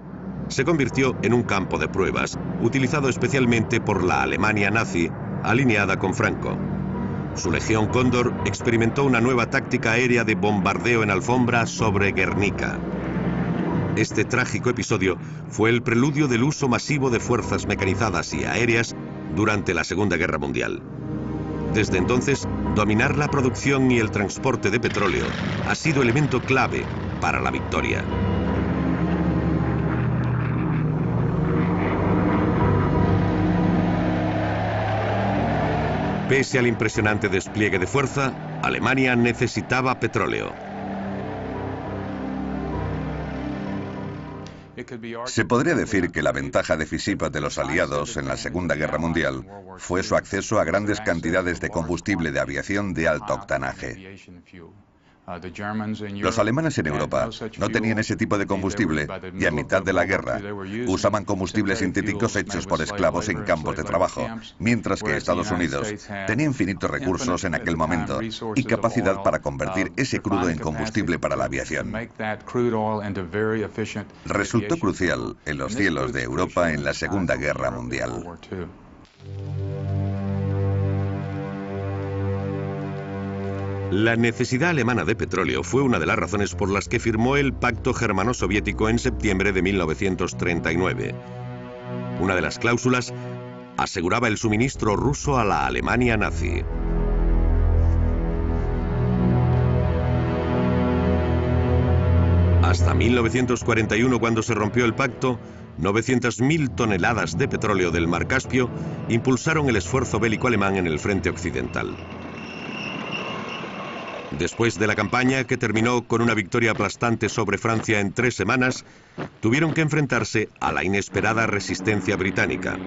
se convirtió en un campo de pruebas, utilizado especialmente por la Alemania nazi, alineada con Franco. Su Legión Cóndor experimentó una nueva táctica aérea de bombardeo en alfombra sobre Guernica. Este trágico episodio fue el preludio del uso masivo de fuerzas mecanizadas y aéreas durante la Segunda Guerra Mundial. Desde entonces, dominar la producción y el transporte de petróleo ha sido elemento clave para la victoria. Pese al impresionante despliegue de fuerza, Alemania necesitaba petróleo. Se podría decir que la ventaja decisiva de los aliados en la Segunda Guerra Mundial fue su acceso a grandes cantidades de combustible de aviación de alto octanaje. Los alemanes en Europa no tenían ese tipo de combustible y a mitad de la guerra usaban combustibles sintéticos hechos por esclavos en campos de trabajo, mientras que Estados Unidos tenía infinitos recursos en aquel momento y capacidad para convertir ese crudo en combustible para la aviación. Resultó crucial en los cielos de Europa en la Segunda Guerra Mundial. La necesidad alemana de petróleo fue una de las razones por las que firmó el Pacto Germano-Soviético en septiembre de 1939. Una de las cláusulas aseguraba el suministro ruso a la Alemania nazi. Hasta 1941, cuando se rompió el pacto, 900.000 toneladas de petróleo del Mar Caspio impulsaron el esfuerzo bélico alemán en el frente occidental. Después de la campaña, que terminó con una victoria aplastante sobre Francia en 3 semanas, tuvieron que enfrentarse a la inesperada resistencia británica.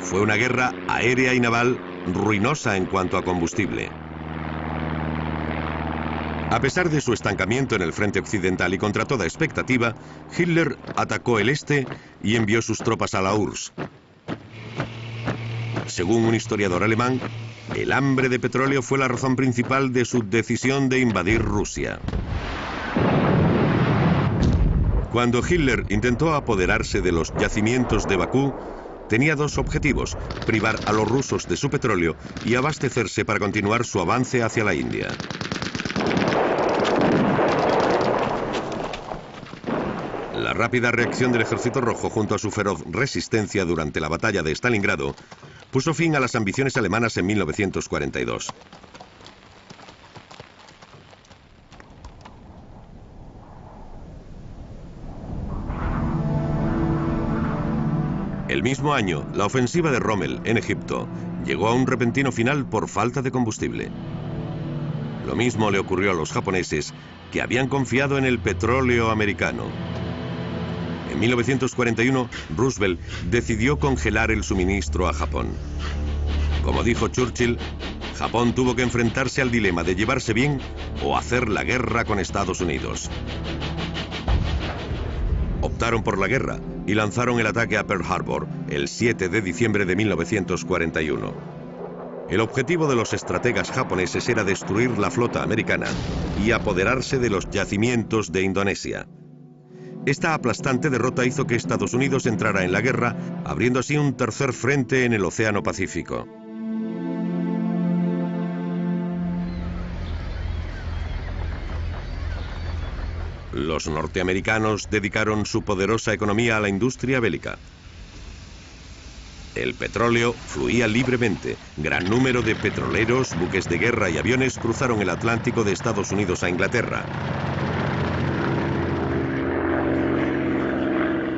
Fue una guerra aérea y naval ruinosa en cuanto a combustible. A pesar de su estancamiento en el frente occidental y contra toda expectativa, Hitler atacó el este y envió sus tropas a la URSS. Según un historiador alemán, el hambre de petróleo fue la razón principal de su decisión de invadir Rusia. Cuando Hitler intentó apoderarse de los yacimientos de Bakú, tenía 2 objetivos: privar a los rusos de su petróleo y abastecerse para continuar su avance hacia la India. La rápida reacción del Ejército Rojo junto a su feroz resistencia durante la batalla de Stalingrado puso fin a las ambiciones alemanas en 1942. El mismo año, la ofensiva de Rommel en Egipto llegó a un repentino final por falta de combustible. Lo mismo le ocurrió a los japoneses, que habían confiado en el petróleo americano. En 1941, Roosevelt decidió congelar el suministro a Japón. Como dijo Churchill, Japón tuvo que enfrentarse al dilema de llevarse bien o hacer la guerra con Estados Unidos. Optaron por la guerra y lanzaron el ataque a Pearl Harbor el 7 de diciembre de 1941. El objetivo de los estrategas japoneses era destruir la flota americana y apoderarse de los yacimientos de Indonesia. Esta aplastante derrota hizo que Estados Unidos entrara en la guerra, abriendo así un tercer frente en el Océano Pacífico. Los norteamericanos dedicaron su poderosa economía a la industria bélica. El petróleo fluía libremente. Gran número de petroleros, buques de guerra y aviones cruzaron el Atlántico de Estados Unidos a Inglaterra.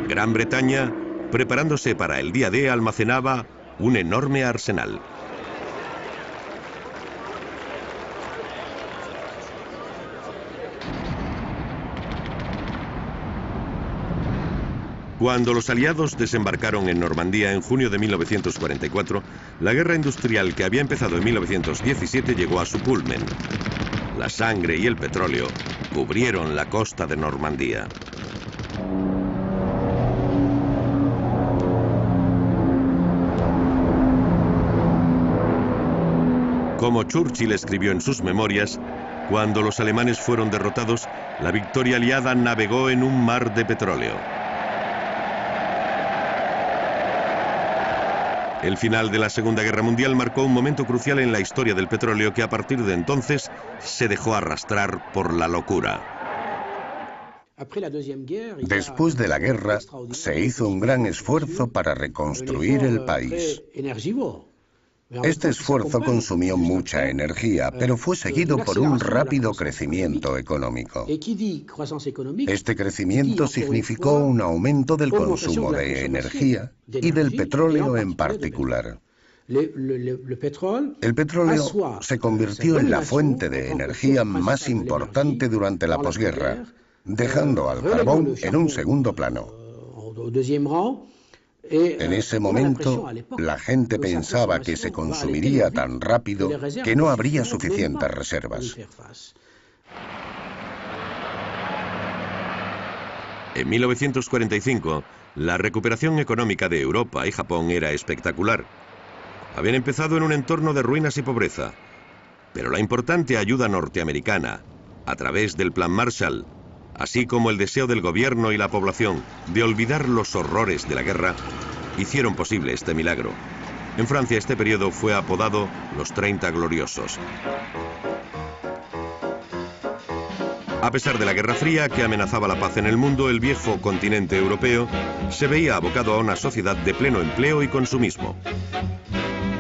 Gran Bretaña, preparándose para el día D, almacenaba un enorme arsenal. Cuando los aliados desembarcaron en Normandía en junio de 1944, la guerra industrial que había empezado en 1917 llegó a su culmen. La sangre y el petróleo cubrieron la costa de Normandía. Como Churchill escribió en sus memorias, cuando los alemanes fueron derrotados, la victoria aliada navegó en un mar de petróleo. El final de la Segunda Guerra Mundial marcó un momento crucial en la historia del petróleo que a partir de entonces se dejó arrastrar por la locura. Después de la guerra, se hizo un gran esfuerzo para reconstruir el país. Este esfuerzo consumió mucha energía, pero fue seguido por un rápido crecimiento económico. Este crecimiento significó un aumento del consumo de energía y del petróleo en particular. El petróleo se convirtió en la fuente de energía más importante durante la posguerra, dejando al carbón en un segundo plano. En ese momento, la gente pensaba que se consumiría tan rápido que no habría suficientes reservas. En 1945, la recuperación económica de Europa y Japón era espectacular. Habían empezado en un entorno de ruinas y pobreza, pero la importante ayuda norteamericana, a través del Plan Marshall, así como el deseo del gobierno y la población de olvidar los horrores de la guerra, hicieron posible este milagro. En Francia este periodo fue apodado los 30 gloriosos. A pesar de la Guerra Fría que amenazaba la paz en el mundo, el viejo continente europeo se veía abocado a una sociedad de pleno empleo y consumismo.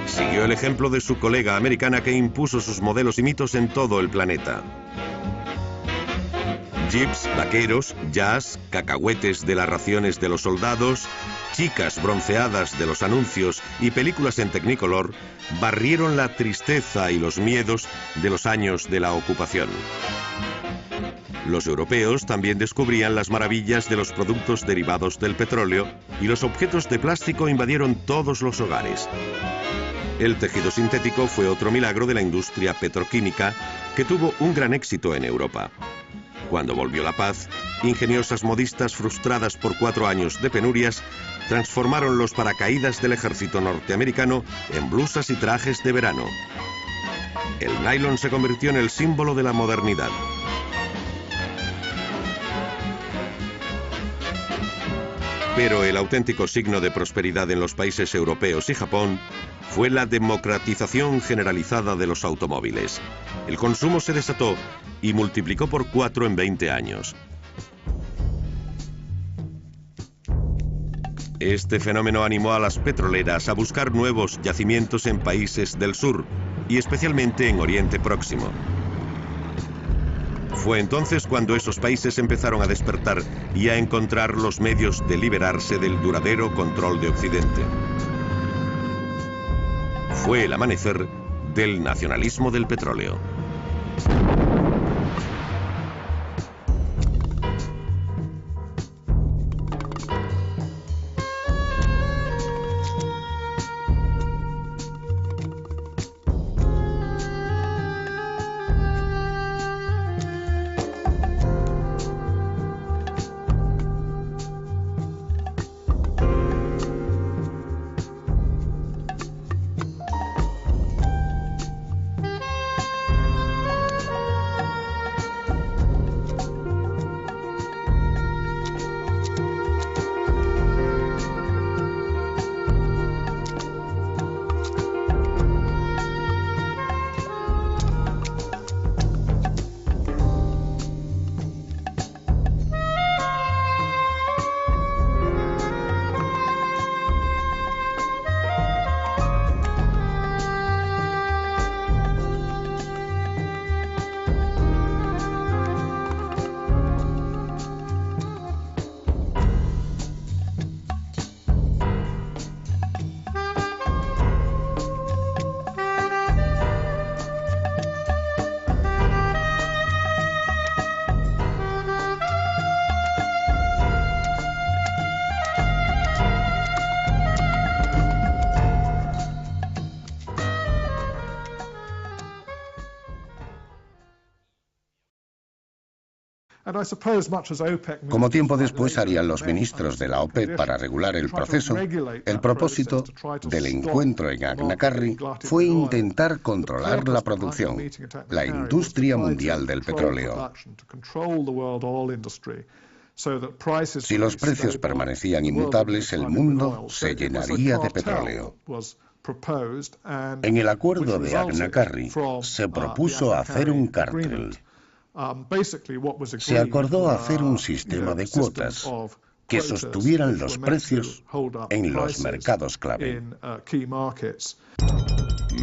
Siguió el ejemplo de su colega americana que impuso sus modelos y mitos en todo el planeta. Jeeps, vaqueros, jazz, cacahuetes de las raciones de los soldados, chicas bronceadas de los anuncios y películas en Technicolor barrieron la tristeza y los miedos de los años de la ocupación. Los europeos también descubrían las maravillas de los productos derivados del petróleo y los objetos de plástico invadieron todos los hogares. El tejido sintético fue otro milagro de la industria petroquímica que tuvo un gran éxito en Europa. Cuando volvió la paz, ingeniosas modistas frustradas por 4 años de penurias transformaron los paracaídas del ejército norteamericano en blusas y trajes de verano. El nylon se convirtió en el símbolo de la modernidad. Pero el auténtico signo de prosperidad en los países europeos y Japón fue la democratización generalizada de los automóviles. El consumo se desató y multiplicó por 4 en 20 años. Este fenómeno animó a las petroleras a buscar nuevos yacimientos en países del sur y especialmente en Oriente Próximo. Fue entonces cuando esos países empezaron a despertar y a encontrar los medios de liberarse del duradero control de Occidente. Fue el amanecer del nacionalismo del petróleo. Como tiempo después harían los ministros de la OPEP para regular el proceso, el propósito del encuentro en Agnacarry fue intentar controlar la producción, la industria mundial del petróleo. Si los precios permanecían inmutables, el mundo se llenaría de petróleo. En el acuerdo de Agnacarry se propuso hacer un cartel. Se acordó hacer un sistema de cuotas que sostuvieran los precios en los mercados clave.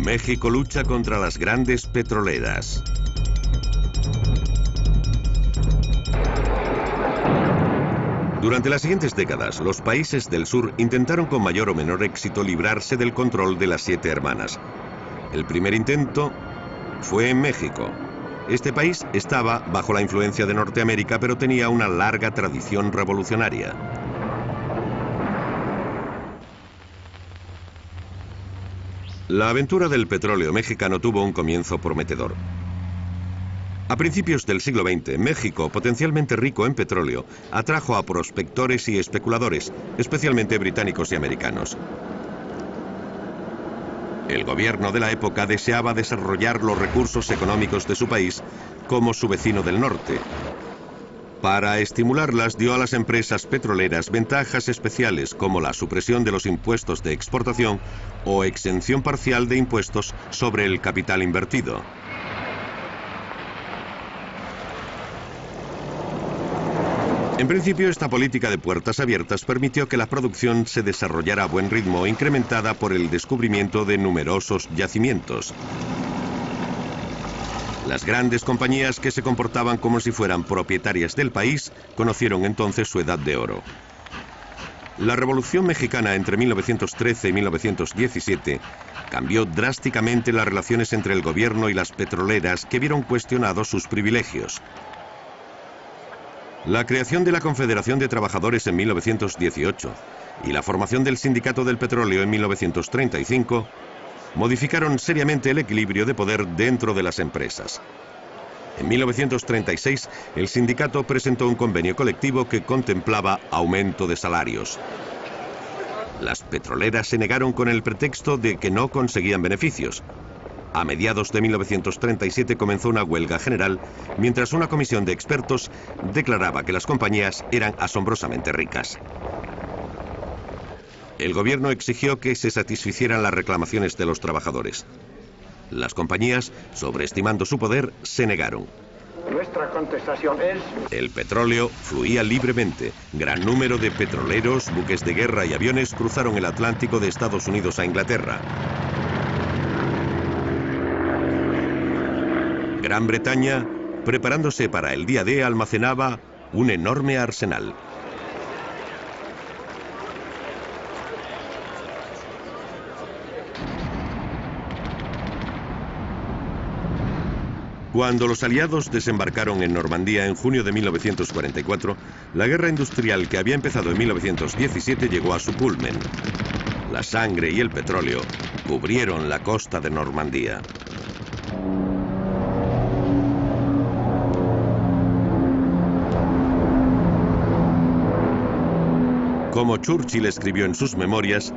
México lucha contra las grandes petroleras. Durante las siguientes décadas, los países del sur intentaron con mayor o menor éxito librarse del control de las 7 hermanas. El primer intento fue en México. Este país estaba bajo la influencia de Norteamérica, pero tenía una larga tradición revolucionaria. La aventura del petróleo mexicano tuvo un comienzo prometedor. A principios del siglo XX, México, potencialmente rico en petróleo, atrajo a prospectores y especuladores, especialmente británicos y americanos. El gobierno de la época deseaba desarrollar los recursos económicos de su país como su vecino del norte. Para estimularlas, dio a las empresas petroleras ventajas especiales como la supresión de los impuestos de exportación o exención parcial de impuestos sobre el capital invertido. En principio, esta política de puertas abiertas permitió que la producción se desarrollara a buen ritmo, incrementada por el descubrimiento de numerosos yacimientos. Las grandes compañías que se comportaban como si fueran propietarias del país conocieron entonces su edad de oro. La Revolución Mexicana entre 1913 y 1917 cambió drásticamente las relaciones entre el gobierno y las petroleras, que vieron cuestionados sus privilegios. La creación de la Confederación de Trabajadores en 1918 y la formación del Sindicato del Petróleo en 1935 modificaron seriamente el equilibrio de poder dentro de las empresas. En 1936, el sindicato presentó un convenio colectivo que contemplaba aumento de salarios. Las petroleras se negaron con el pretexto de que no conseguían beneficios. A mediados de 1937 comenzó una huelga general, mientras una comisión de expertos declaraba que las compañías eran asombrosamente ricas. El gobierno exigió que se satisficieran las reclamaciones de los trabajadores. Las compañías, sobreestimando su poder, se negaron. Nuestra contestación es... El petróleo fluía libremente. Gran número de petroleros, buques de guerra y aviones cruzaron el Atlántico de Estados Unidos a Inglaterra. Gran Bretaña, preparándose para el día D, almacenaba un enorme arsenal. Cuando los aliados desembarcaron en Normandía en junio de 1944, la guerra industrial que había empezado en 1917 llegó a su culmen. La sangre y el petróleo cubrieron la costa de Normandía. Como Churchill escribió en sus memorias,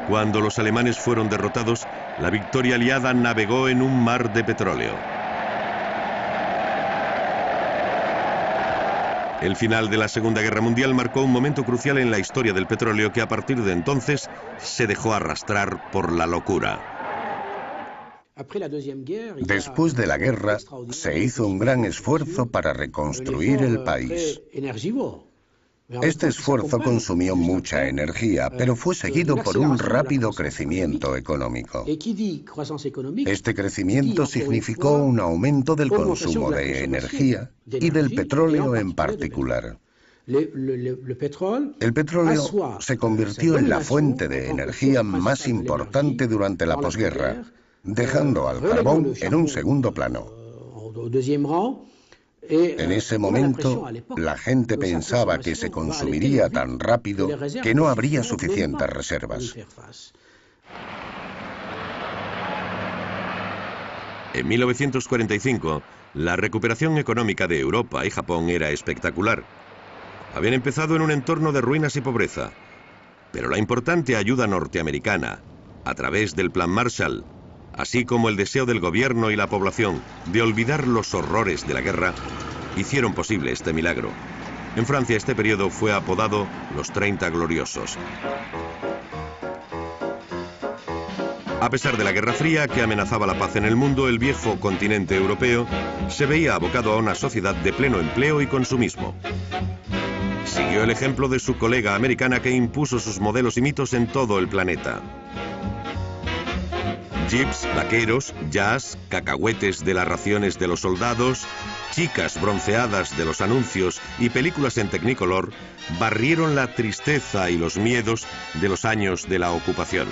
cuando los alemanes fueron derrotados, la victoria aliada navegó en un mar de petróleo. El final de la Segunda Guerra Mundial marcó un momento crucial en la historia del petróleo que a partir de entonces se dejó arrastrar por la locura. Después de la guerra, se hizo un gran esfuerzo para reconstruir el país. Este esfuerzo consumió mucha energía, pero fue seguido por un rápido crecimiento económico. Este crecimiento significó un aumento del consumo de energía y del petróleo en particular. El petróleo se convirtió en la fuente de energía más importante durante la posguerra, dejando al carbón en un segundo plano. En ese momento, la gente pensaba que se consumiría tan rápido que no habría suficientes reservas. En 1945, la recuperación económica de Europa y Japón era espectacular. Habían empezado en un entorno de ruinas y pobreza, pero la importante ayuda norteamericana, a través del Plan Marshall, así como el deseo del gobierno y la población de olvidar los horrores de la guerra, hicieron posible este milagro. En Francia este periodo fue apodado los 30 Gloriosos. A pesar de la Guerra Fría que amenazaba la paz en el mundo, el viejo continente europeo se veía abocado a una sociedad de pleno empleo y consumismo. Siguió el ejemplo de su colega americana que impuso sus modelos y mitos en todo el planeta. Jeeps, vaqueros, jazz, cacahuetes de las raciones de los soldados, chicas bronceadas de los anuncios y películas en Technicolor barrieron la tristeza y los miedos de los años de la ocupación.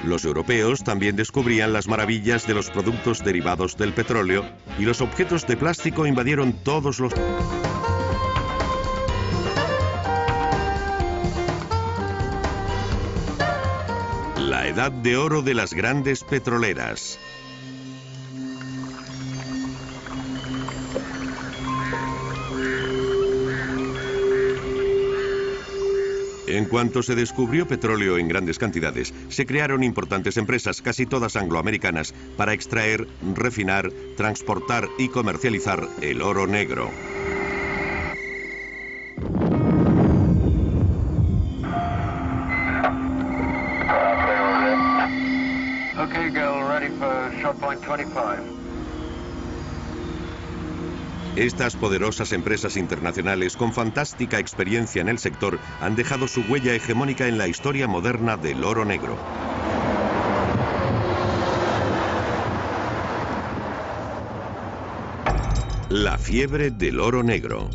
Los europeos también descubrían las maravillas de los productos derivados del petróleo y los objetos de plástico invadieron todos los... La La edad de oro de las grandes petroleras. En cuanto se descubrió petróleo en grandes cantidades, se crearon importantes empresas, casi todas angloamericanas, para extraer, refinar, transportar y comercializar el oro negro. Okay, Gil, ready for short point 25. Estas poderosas empresas internacionales con fantástica experiencia en el sector han dejado su huella hegemónica en la historia moderna del oro negro. La fiebre del oro negro.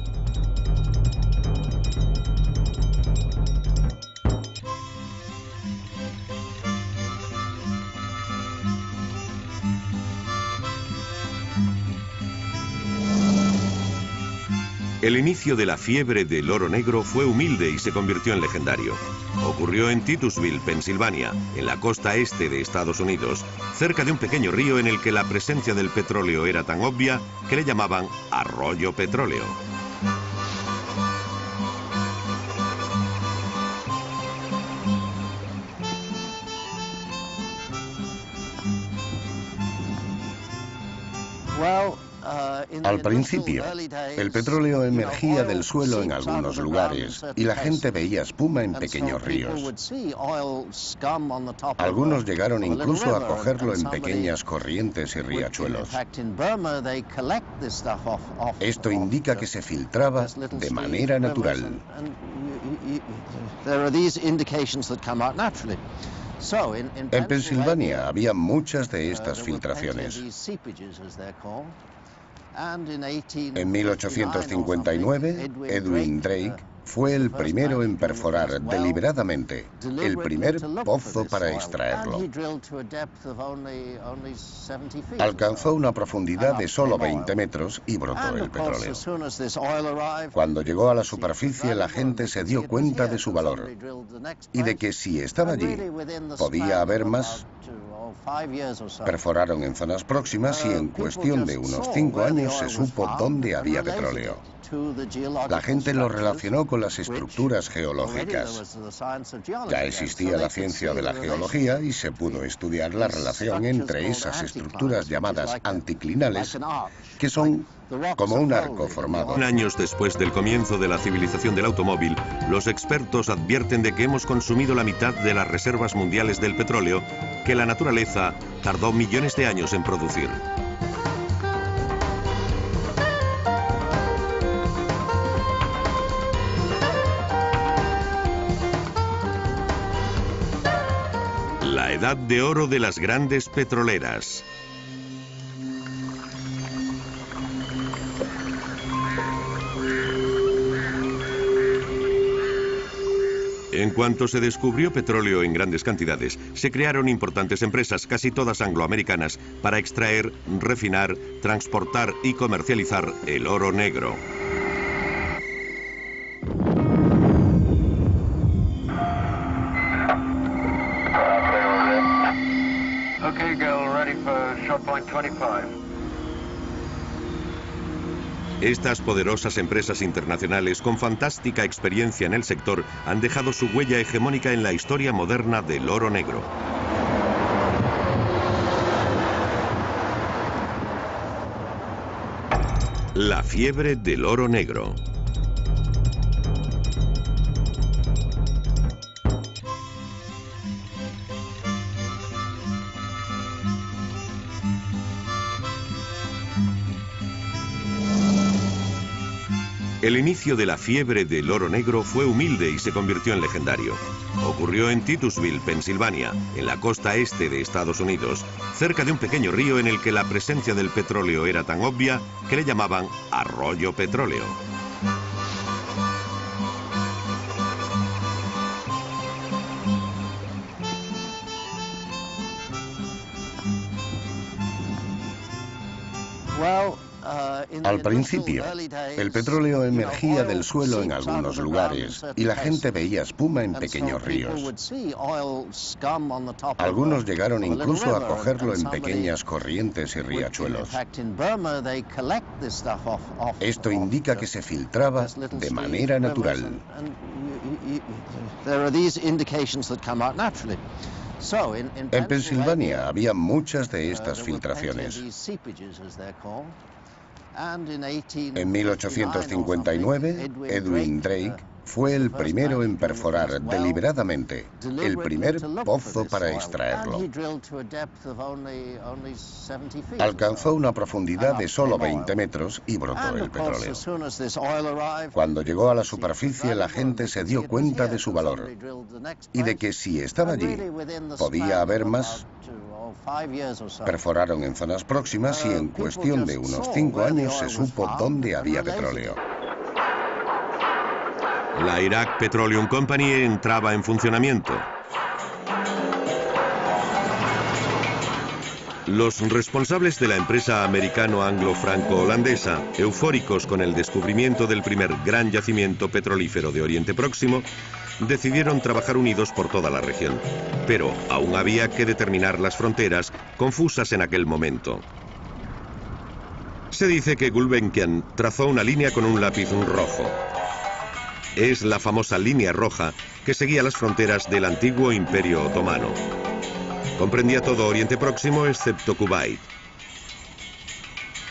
El inicio de la fiebre del oro negro fue humilde y se convirtió en legendario. Ocurrió en Titusville, Pensilvania, en la costa este de Estados Unidos, cerca de un pequeño río en el que la presencia del petróleo era tan obvia que le llamaban Arroyo Petróleo. Al principio, el petróleo emergía del suelo en algunos lugares y la gente veía espuma en pequeños ríos. Algunos llegaron incluso a cogerlo en pequeñas corrientes y riachuelos. Esto indica que se filtraba de manera natural. En Pensilvania había muchas de estas filtraciones. En 1859, Edwin Drake fue el primero en perforar deliberadamente el primer pozo para extraerlo. Alcanzó una profundidad de solo 20 metros y brotó el petróleo. Cuando llegó a la superficie, la gente se dio cuenta de su valor y de que si estaba allí, podía haber más. Perforaron en zonas próximas y en cuestión de unos 5 años se supo dónde había petróleo. La gente lo relacionó con las estructuras geológicas. Ya existía la ciencia de la geología y se pudo estudiar la relación entre esas estructuras llamadas anticlinales, que son como un arco formado. Años después del comienzo de la civilización del automóvil, los expertos advierten de que hemos consumido la mitad de las reservas mundiales del petróleo que la naturaleza tardó millones de años en producir. La edad de oro de las grandes petroleras. En cuanto se descubrió petróleo en grandes cantidades, se crearon importantes empresas, casi todas angloamericanas, para extraer, refinar, transportar y comercializar el oro negro. Okay, Gil, ready for short point 25. Estas poderosas empresas internacionales con fantástica experiencia en el sector han dejado su huella hegemónica en la historia moderna del oro negro. La fiebre del oro negro. El inicio de la fiebre del oro negro fue humilde y se convirtió en legendario. Ocurrió en Titusville, Pensilvania, en la costa este de Estados Unidos, cerca de un pequeño río en el que la presencia del petróleo era tan obvia que le llamaban Arroyo Petróleo. Al principio, el petróleo emergía del suelo en algunos lugares y la gente veía espuma en pequeños ríos. Algunos llegaron incluso a cogerlo en pequeñas corrientes y riachuelos. Esto indica que se filtraba de manera natural. En Pensilvania había muchas de estas filtraciones. En 1859, Edwin Drake fue el primero en perforar deliberadamente el primer pozo para extraerlo. Alcanzó una profundidad de solo 20 metros y brotó el petróleo. Cuando llegó a la superficie, la gente se dio cuenta de su valor y de que si estaba allí, podía haber más. Perforaron en zonas próximas y en cuestión de unos 5 años se supo dónde había petróleo. La Iraq Petroleum Company entraba en funcionamiento. Los responsables de la empresa americano-anglo-franco-holandesa, eufóricos con el descubrimiento del primer gran yacimiento petrolífero de Oriente Próximo, decidieron trabajar unidos por toda la región. Pero aún había que determinar las fronteras, confusas en aquel momento. Se dice que Gulbenkian trazó una línea con un lápiz rojo. Es la famosa línea roja que seguía las fronteras del antiguo Imperio Otomano. Comprendía todo Oriente Próximo excepto Kuwait.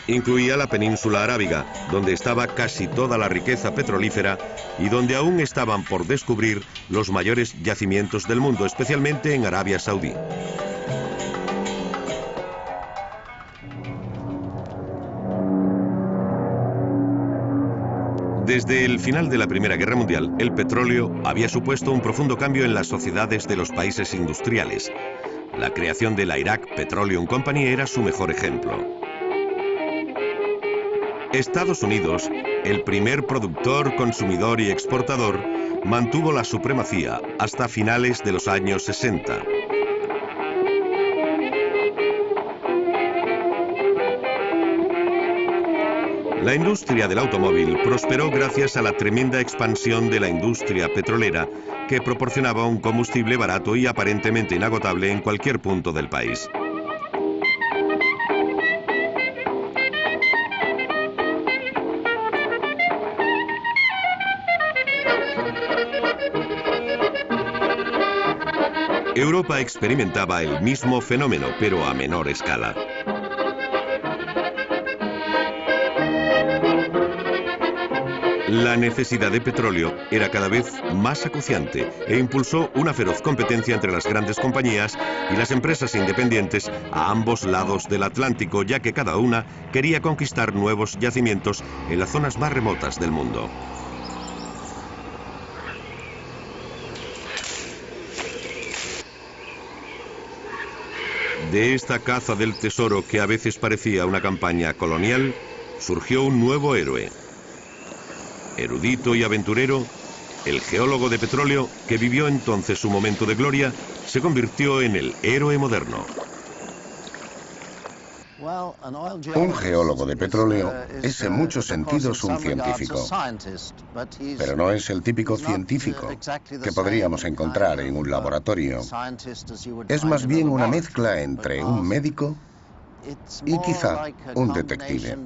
Incluía la península arábiga, donde estaba casi toda la riqueza petrolífera y donde aún estaban por descubrir los mayores yacimientos del mundo, especialmente en Arabia Saudí. Desde el final de la Primera Guerra Mundial, el petróleo había supuesto un profundo cambio en las sociedades de los países industriales. La creación de la Iraq Petroleum Company era su mejor ejemplo. Estados Unidos, el primer productor, consumidor y exportador, mantuvo la supremacía hasta finales de los años 60. La industria del automóvil prosperó gracias a la tremenda expansión de la industria petrolera, que proporcionaba un combustible barato y aparentemente inagotable en cualquier punto del país. Europa experimentaba el mismo fenómeno, pero a menor escala. La necesidad de petróleo era cada vez más acuciante e impulsó una feroz competencia entre las grandes compañías y las empresas independientes a ambos lados del Atlántico, ya que cada una quería conquistar nuevos yacimientos en las zonas más remotas del mundo. De esta caza del tesoro, que a veces parecía una campaña colonial, surgió un nuevo héroe. Erudito y aventurero, el geólogo de petróleo, que vivió entonces su momento de gloria, se convirtió en el héroe moderno. Un geólogo de petróleo es en muchos sentidos un científico, pero no es el típico científico que podríamos encontrar en un laboratorio. Es más bien una mezcla entre un médico y quizá un detective.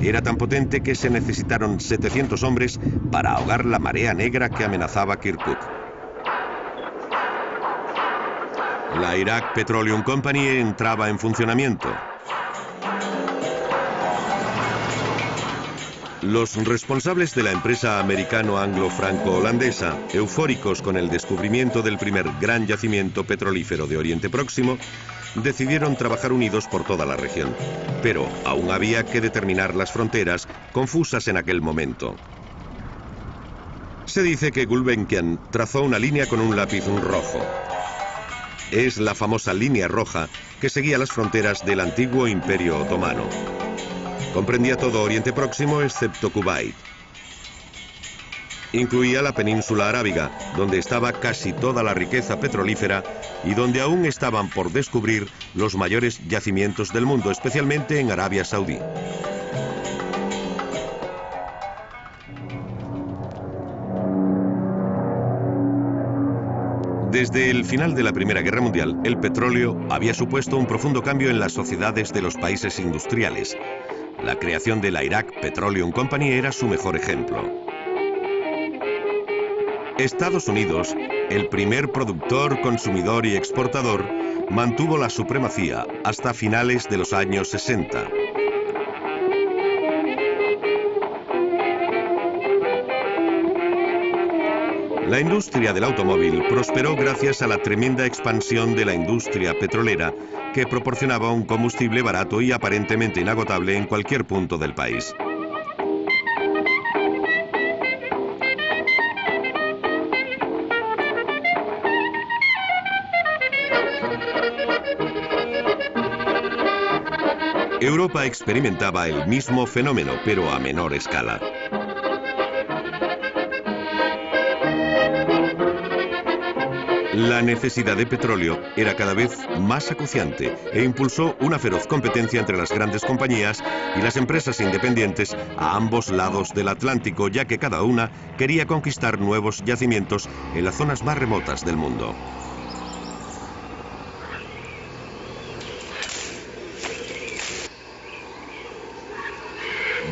Era tan potente que se necesitaron 700 hombres para ahogar la marea negra que amenazaba Kirkuk. La Iraq Petroleum Company entraba en funcionamiento. Los responsables de la empresa americano-anglo-franco-holandesa, eufóricos con el descubrimiento del primer gran yacimiento petrolífero de Oriente Próximo, decidieron trabajar unidos por toda la región. Pero aún había que determinar las fronteras, confusas en aquel momento. Se dice que Gulbenkian trazó una línea con un lápiz rojo. Es la famosa línea roja que seguía las fronteras del antiguo Imperio Otomano. Comprendía todo Oriente Próximo excepto Kuwait. Incluía la península arábiga, donde estaba casi toda la riqueza petrolífera y donde aún estaban por descubrir los mayores yacimientos del mundo, especialmente en Arabia Saudí. Desde el final de la Primera Guerra Mundial, el petróleo había supuesto un profundo cambio en las sociedades de los países industriales. La creación de la Iraq Petroleum Company era su mejor ejemplo. Estados Unidos, el primer productor, consumidor y exportador, mantuvo la supremacía hasta finales de los años 60. La industria del automóvil prosperó gracias a la tremenda expansión de la industria petrolera, que proporcionaba un combustible barato y aparentemente inagotable en cualquier punto del país. Europa experimentaba el mismo fenómeno, pero a menor escala. La necesidad de petróleo era cada vez más acuciante e impulsó una feroz competencia entre las grandes compañías y las empresas independientes a ambos lados del Atlántico, ya que cada una quería conquistar nuevos yacimientos en las zonas más remotas del mundo.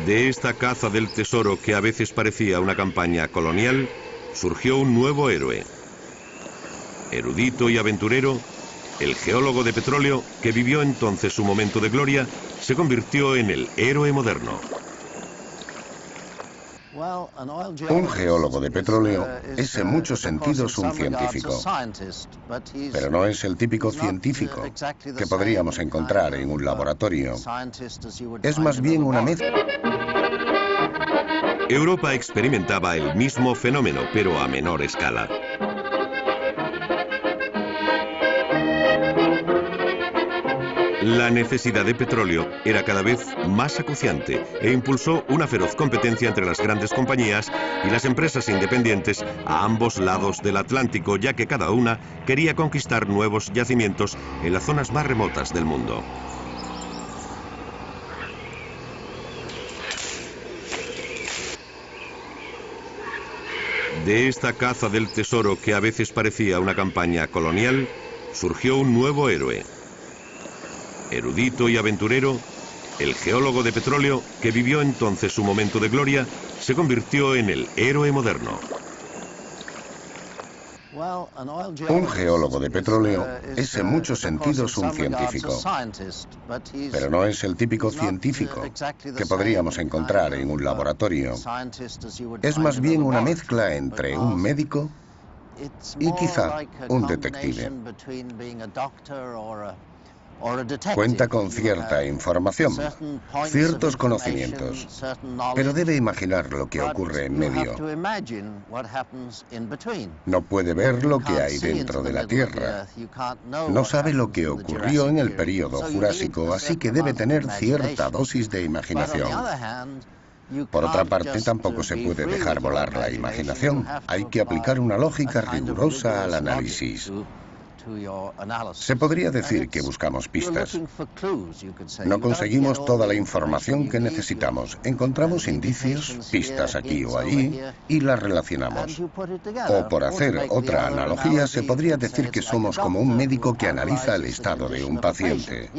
De esta caza del tesoro, que a veces parecía una campaña colonial, surgió un nuevo héroe. Erudito y aventurero, el geólogo de petróleo, que vivió entonces su momento de gloria, se convirtió en el héroe moderno. Un geólogo de petróleo es en muchos sentidos un científico, pero no es el típico científico que podríamos encontrar en un laboratorio. Es más bien una mezcla. Europa experimentaba el mismo fenómeno, pero a menor escala. La necesidad de petróleo era cada vez más acuciante e impulsó una feroz competencia entre las grandes compañías y las empresas independientes a ambos lados del Atlántico, ya que cada una quería conquistar nuevos yacimientos en las zonas más remotas del mundo. De esta caza del tesoro, que a veces parecía una campaña colonial, surgió un nuevo héroe. Erudito y aventurero, el geólogo de petróleo, que vivió entonces su momento de gloria, se convirtió en el héroe moderno. Un geólogo de petróleo es en muchos sentidos un científico, pero no es el típico científico que podríamos encontrar en un laboratorio. Es más bien una mezcla entre un médico y quizá un detective. Cuenta con cierta información, ciertos conocimientos, pero debe imaginar lo que ocurre en medio. No puede ver lo que hay dentro de la Tierra. No sabe lo que ocurrió en el período Jurásico, así que debe tener cierta dosis de imaginación. Por otra parte, tampoco se puede dejar volar la imaginación. Hay que aplicar una lógica rigurosa al análisis. Se podría decir que buscamos pistas. No conseguimos toda la información que necesitamos. Encontramos indicios, pistas aquí o allí, y las relacionamos. O, por hacer otra analogía, se podría decir que somos como un médico que analiza el estado de un paciente.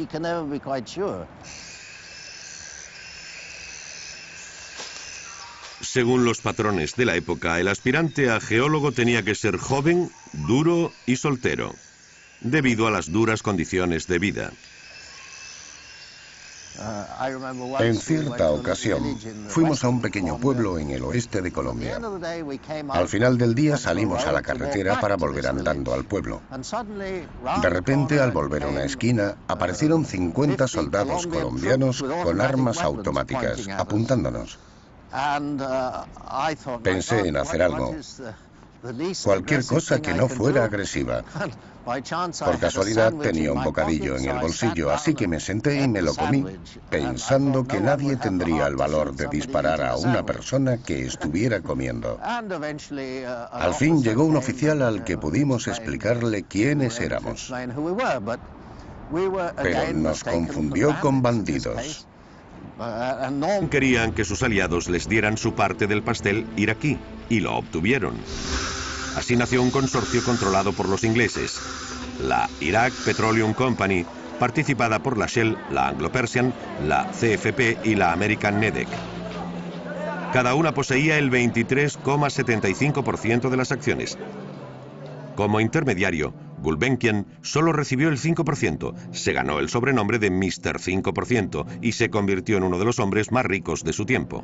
Según los patrones de la época, el aspirante a geólogo tenía que ser joven, duro y soltero, debido a las duras condiciones de vida. En cierta ocasión, fuimos a un pequeño pueblo en el oeste de Colombia. Al final del día salimos a la carretera para volver andando al pueblo. De repente, al volver a una esquina, aparecieron 50 soldados colombianos con armas automáticas, apuntándonos. Pensé en hacer algo, Cualquier cosa que no fuera agresiva. Por casualidad tenía un bocadillo en el bolsillo, así que me senté y me lo comí, pensando que nadie tendría el valor de disparar a una persona que estuviera comiendo. Al fin llegó un oficial al que pudimos explicarle quiénes éramos. Pero nos confundió con bandidos. Querían que sus aliados les dieran su parte del pastel iraquí, y lo obtuvieron. Así nació un consorcio controlado por los ingleses, la Iraq Petroleum Company, participada por la Shell, la Anglo-Persian, la CFP y la American Nedec. Cada una poseía el 23,75% de las acciones. Como intermediario, Gulbenkian solo recibió el 5%, se ganó el sobrenombre de Mr. 5% y se convirtió en uno de los hombres más ricos de su tiempo.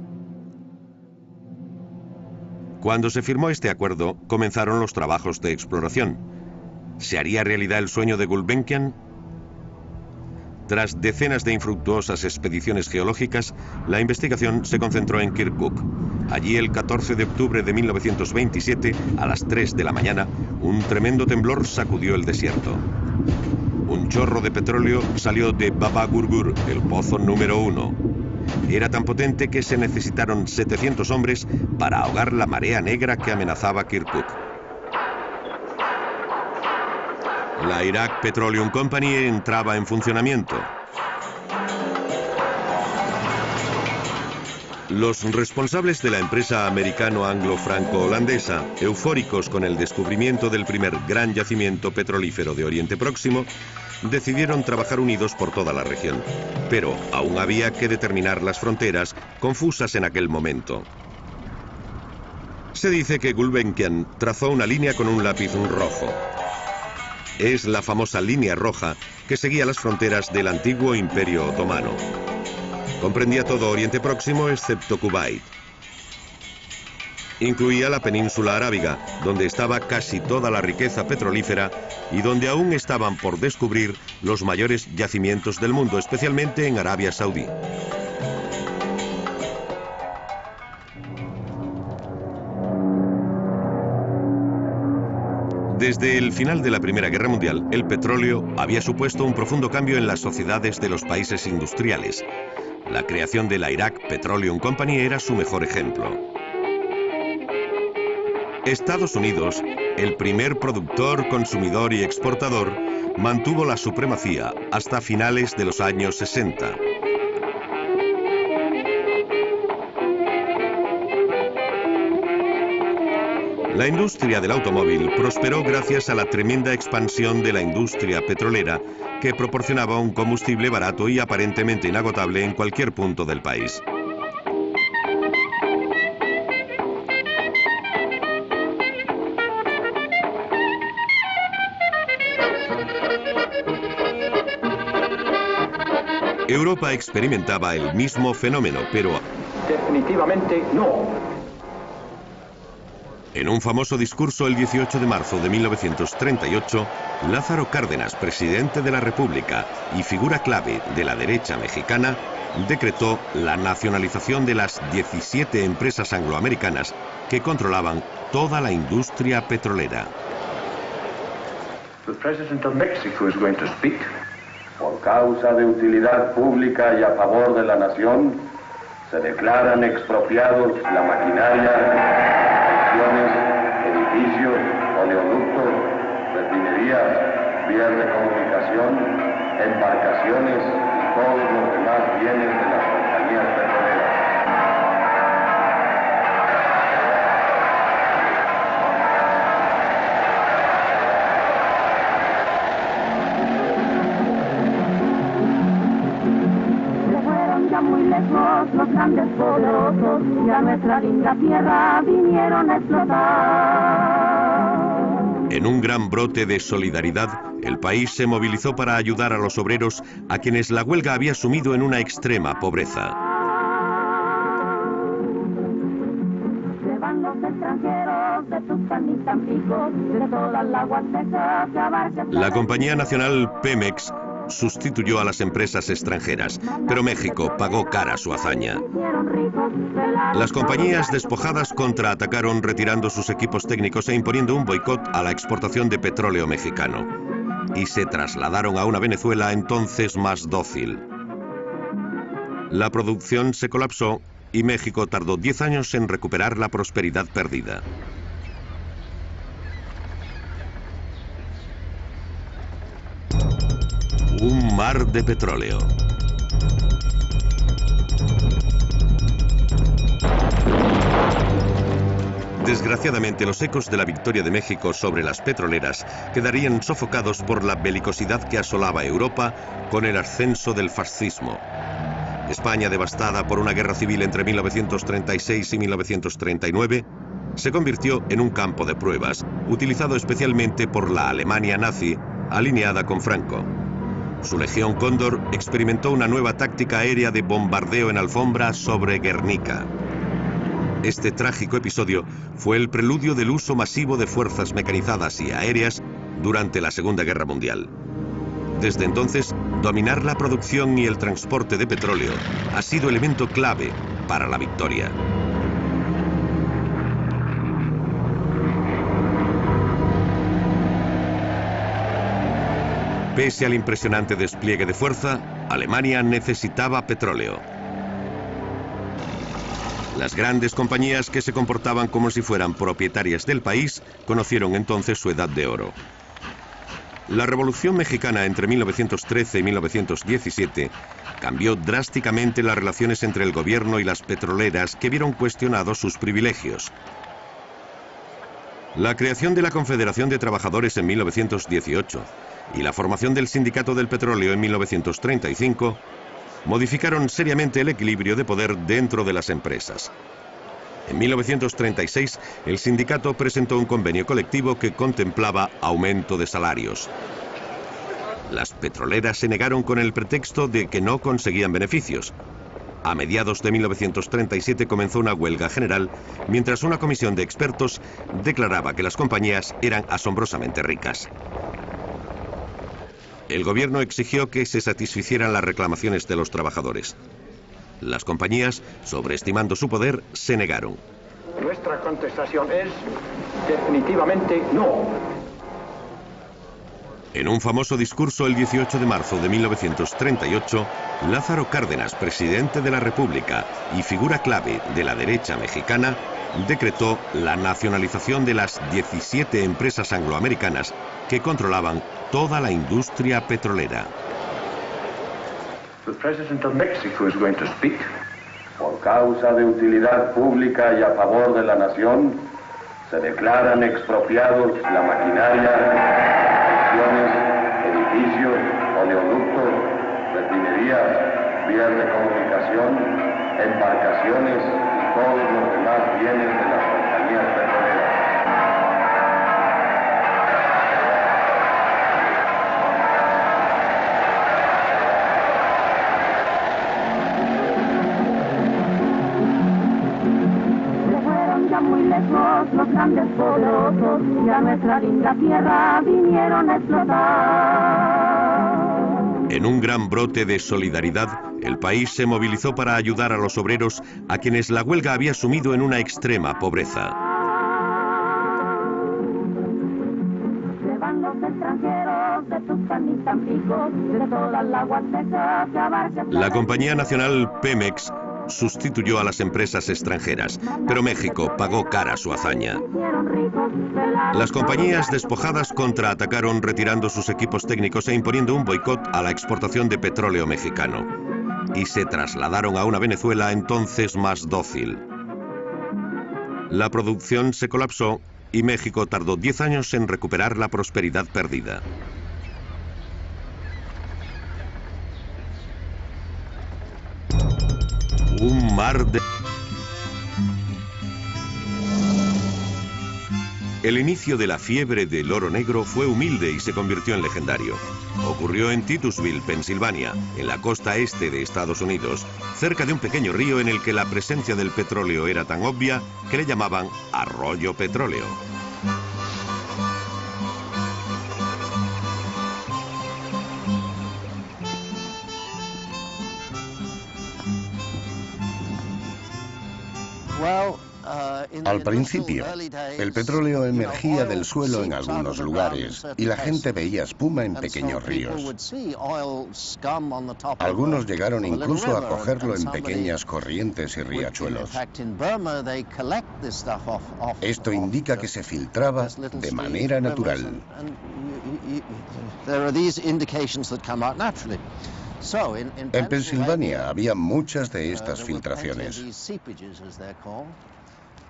Cuando se firmó este acuerdo, comenzaron los trabajos de exploración. ¿Se haría realidad el sueño de Gulbenkian? Tras decenas de infructuosas expediciones geológicas, la investigación se concentró en Kirkuk. Allí, el 14 de octubre de 1927, a las 3 de la mañana, un tremendo temblor sacudió el desierto. Un chorro de petróleo salió de Baba Gurgur, el pozo número 1. Era tan potente que se necesitaron 700 hombres para ahogar la marea negra que amenazaba Kirkuk. La Iraq Petroleum Company entraba en funcionamiento. Los responsables de la empresa americano-anglo-franco-holandesa, eufóricos con el descubrimiento del primer gran yacimiento petrolífero de Oriente Próximo, decidieron trabajar unidos por toda la región. Pero aún había que determinar las fronteras, confusas en aquel momento. Se dice que Gulbenkian trazó una línea con un lápiz rojo. Es la famosa línea roja que seguía las fronteras del antiguo Imperio Otomano. Comprendía todo Oriente Próximo excepto Kuwait. Incluía la península arábiga, donde estaba casi toda la riqueza petrolífera y donde aún estaban por descubrir los mayores yacimientos del mundo, especialmente en Arabia Saudí. Desde el final de la Primera Guerra Mundial, el petróleo había supuesto un profundo cambio en las sociedades de los países industriales. La creación de la Iraq Petroleum Company era su mejor ejemplo. Estados Unidos, el primer productor, consumidor y exportador, mantuvo la supremacía hasta finales de los años 60. La industria del automóvil prosperó gracias a la tremenda expansión de la industria petrolera, que proporcionaba un combustible barato y aparentemente inagotable en cualquier punto del país. Europa experimentaba el mismo fenómeno, pero Definitivamente no. en un famoso discurso el 18 de marzo de 1938, Lázaro Cárdenas, presidente de la República y figura clave de la derecha mexicana, decretó la nacionalización de las 17 empresas angloamericanas que controlaban toda la industria petrolera. The President of Mexico is going to speak. Por causa de utilidad pública y a favor de la nación, se declaran expropiados la maquinaria, edificios, oleoductos, refinerías, vías de comunicación, embarcaciones y todos los demás bienes de las compañías petroleras. Se fueron ya muy lejos los grandes poderosos y a nuestra linda tierra vinieron a explotar. En un gran brote de solidaridad, el país se movilizó para ayudar a los obreros a quienes la huelga había sumido en una extrema pobreza. Se van los extranjeros de Tuxpan y Tampico, de todas las Huastecas que abarcan. La compañía nacional Pemex sustituyó a las empresas extranjeras, pero México pagó cara su hazaña. Hicieron ricos Las compañías despojadas contraatacaron retirando sus equipos técnicos e imponiendo un boicot a la exportación de petróleo mexicano. Y se trasladaron a una Venezuela entonces más dócil. La producción se colapsó y México tardó 10 años en recuperar la prosperidad perdida. Un mar de petróleo. Desgraciadamente, los ecos de la victoria de México sobre las petroleras quedarían sofocados por la belicosidad que asolaba Europa con el ascenso del fascismo. España, devastada por una guerra civil entre 1936 y 1939, se convirtió en un campo de pruebas, utilizado especialmente por la Alemania nazi, alineada con Franco. Su Legión Cóndor experimentó una nueva táctica aérea de bombardeo en alfombra sobre Guernica. Este trágico episodio fue el preludio del uso masivo de fuerzas mecanizadas y aéreas durante la Segunda Guerra Mundial. Desde entonces, dominar la producción y el transporte de petróleo ha sido elemento clave para la victoria. Pese al impresionante despliegue de fuerza, Alemania necesitaba petróleo. Las grandes compañías que se comportaban como si fueran propietarias del país conocieron entonces su edad de oro. La Revolución Mexicana entre 1913 y 1917 cambió drásticamente las relaciones entre el gobierno y las petroleras, que vieron cuestionados sus privilegios. La creación de la Confederación de Trabajadores en 1918 y la formación del Sindicato del Petróleo en 1935 modificaron seriamente el equilibrio de poder dentro de las empresas. En 1936, el sindicato presentó un convenio colectivo que contemplaba aumento de salarios. Las petroleras se negaron con el pretexto de que no conseguían beneficios. A mediados de 1937 comenzó una huelga general, mientras una comisión de expertos declaraba que las compañías eran asombrosamente ricas. El gobierno exigió que se satisficieran las reclamaciones de los trabajadores. Las compañías, sobreestimando su poder, se negaron. Nuestra contestación es definitivamente no. En un famoso discurso el 18 de marzo de 1938, Lázaro Cárdenas, presidente de la República y figura clave de la derecha mexicana, decretó la nacionalización de las 17 empresas angloamericanas que controlaban toda la industria petrolera. The President of Mexico is going to speak. Por causa de utilidad pública y a favor de la nación, se declaran expropiados la maquinaria, secciones, edificios, oleoductos, refinerías, vías de comunicación, embarcaciones y todos los demás bienes de las compañías petroleras. Muy lejos los grandes poderosos y a nuestra linda tierra vinieron a explotar. En un gran brote de solidaridad, el país se movilizó para ayudar a los obreros a quienes la huelga había sumido en una extrema pobreza. La compañía nacional Pemex sustituyó a las empresas extranjeras, pero México pagó cara su hazaña. Las compañías despojadas contraatacaron retirando sus equipos técnicos e imponiendo un boicot a la exportación de petróleo mexicano. Y se trasladaron a una Venezuela entonces más dócil. La producción se colapsó y México tardó 10 años en recuperar la prosperidad perdida. Un mar de... El inicio de la fiebre del oro negro fue humilde y se convirtió en legendario. Ocurrió en Titusville, Pensilvania, en la costa este de Estados Unidos, cerca de un pequeño río en el que la presencia del petróleo era tan obvia que le llamaban Arroyo Petróleo. Al principio, el petróleo emergía del suelo en algunos lugares y la gente veía espuma en pequeños ríos. Algunos llegaron incluso a cogerlo en pequeñas corrientes y riachuelos. Esto indica que se filtraba de manera natural. En Pensilvania había muchas de estas filtraciones.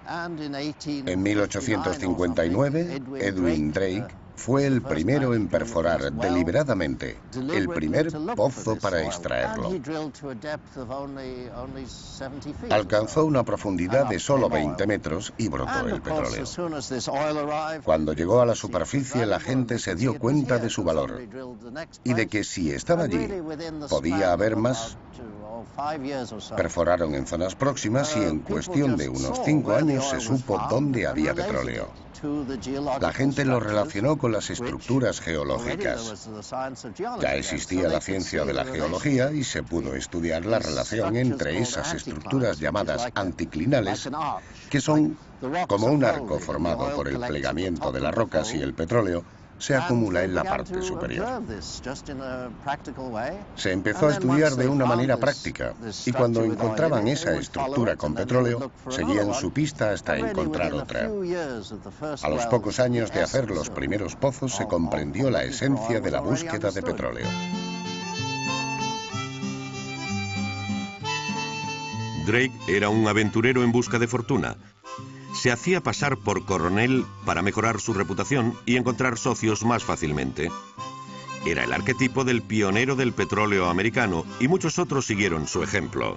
En 1859, Edwin Drake fue el primero en perforar deliberadamente el primer pozo para extraerlo. Alcanzó una profundidad de solo 20 metros y brotó el petróleo. Cuando llegó a la superficie, la gente se dio cuenta de su valor y de que si estaba allí, podía haber más. Perforaron en zonas próximas y en cuestión de unos 5 años se supo dónde había petróleo. La gente lo relacionó con las estructuras geológicas. Ya existía la ciencia de la geología y se pudo estudiar la relación entre esas estructuras llamadas anticlinales, que son como un arco formado por el plegamiento de las rocas y el petróleo se acumula en la parte superior. Se empezó a estudiar de una manera práctica y cuando encontraban esa estructura con petróleo, seguían su pista hasta encontrar otra. A los pocos años de hacer los primeros pozos se comprendió la esencia de la búsqueda de petróleo. Drake era un aventurero en busca de fortuna. Se hacía pasar por coronel para mejorar su reputación y encontrar socios más fácilmente. Era el arquetipo del pionero del petróleo americano y muchos otros siguieron su ejemplo.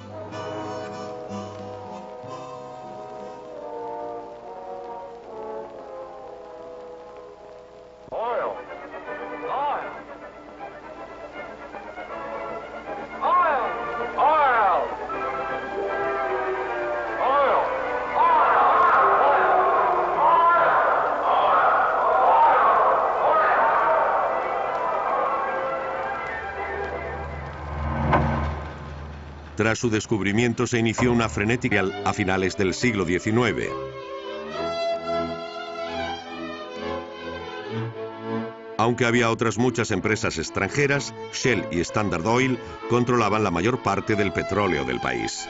Tras su descubrimiento se inició una frenética a finales del siglo XIX. Aunque había otras muchas empresas extranjeras, Shell y Standard Oil controlaban la mayor parte del petróleo del país.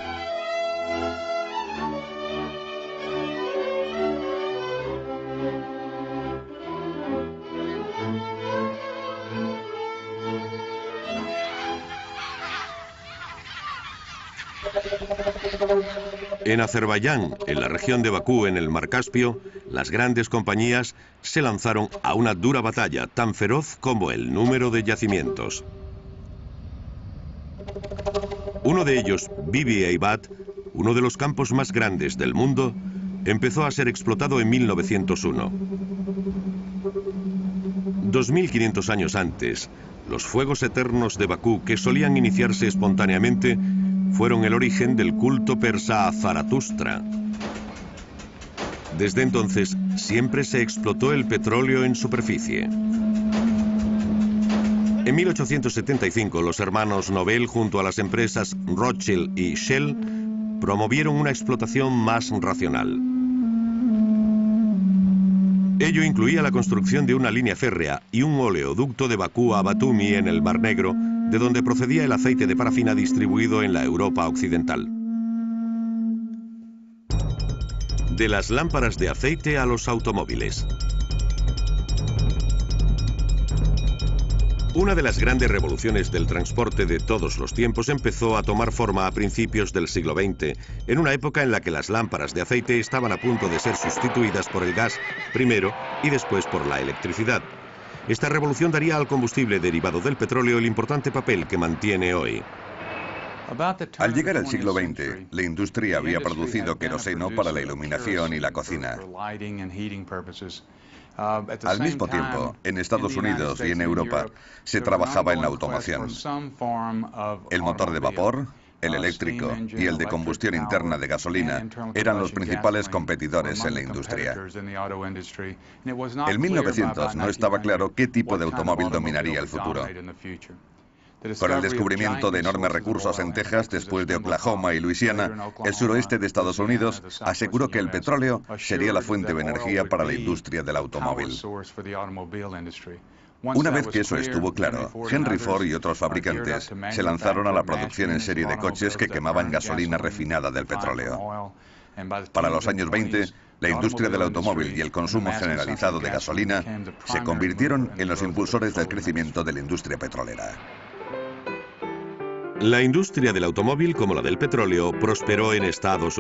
En Azerbaiyán, en la región de Bakú, en el Mar Caspio, las grandes compañías se lanzaron a una dura batalla tan feroz como el número de yacimientos. Uno de ellos, Bibi Eibat, uno de los campos más grandes del mundo, empezó a ser explotado en 1901. 2500 años antes, los fuegos eternos de Bakú, que solían iniciarse espontáneamente, fueron el origen del culto persa a Zaratustra. Desde entonces, siempre se explotó el petróleo en superficie. En 1875, los hermanos Nobel, junto a las empresas Rothschild y Shell, promovieron una explotación más racional. Ello incluía la construcción de una línea férrea y un oleoducto de Bakú a Batumi en el Mar Negro, de donde procedía el aceite de parafina distribuido en la Europa occidental. De las lámparas de aceite a los automóviles. Una de las grandes revoluciones del transporte de todos los tiempos empezó a tomar forma a principios del siglo XX, en una época en la que las lámparas de aceite estaban a punto de ser sustituidas por el gas primero y después por la electricidad. Esta revolución daría al combustible derivado del petróleo el importante papel que mantiene hoy. Al llegar al siglo XX, la industria había producido queroseno para la iluminación y la cocina. Al mismo tiempo, en Estados Unidos y en Europa, se trabajaba en la automoción. El motor de vapor, el eléctrico y el de combustión interna de gasolina eran los principales competidores en la industria. En 1900 no estaba claro qué tipo de automóvil dominaría el futuro. Con el descubrimiento de enormes recursos en Texas después de Oklahoma y Luisiana, el suroeste de Estados Unidos aseguró que el petróleo sería la fuente de energía para la industria del automóvil. Una vez que eso estuvo claro, Henry Ford y otros fabricantes se lanzaron a la producción en serie de coches que quemaban gasolina refinada del petróleo. Para los años 20, la industria del automóvil y el consumo generalizado de gasolina se convirtieron en los impulsores del crecimiento de la industria petrolera. La industria del automóvil, como la del petróleo, prosperó en Estados Unidos.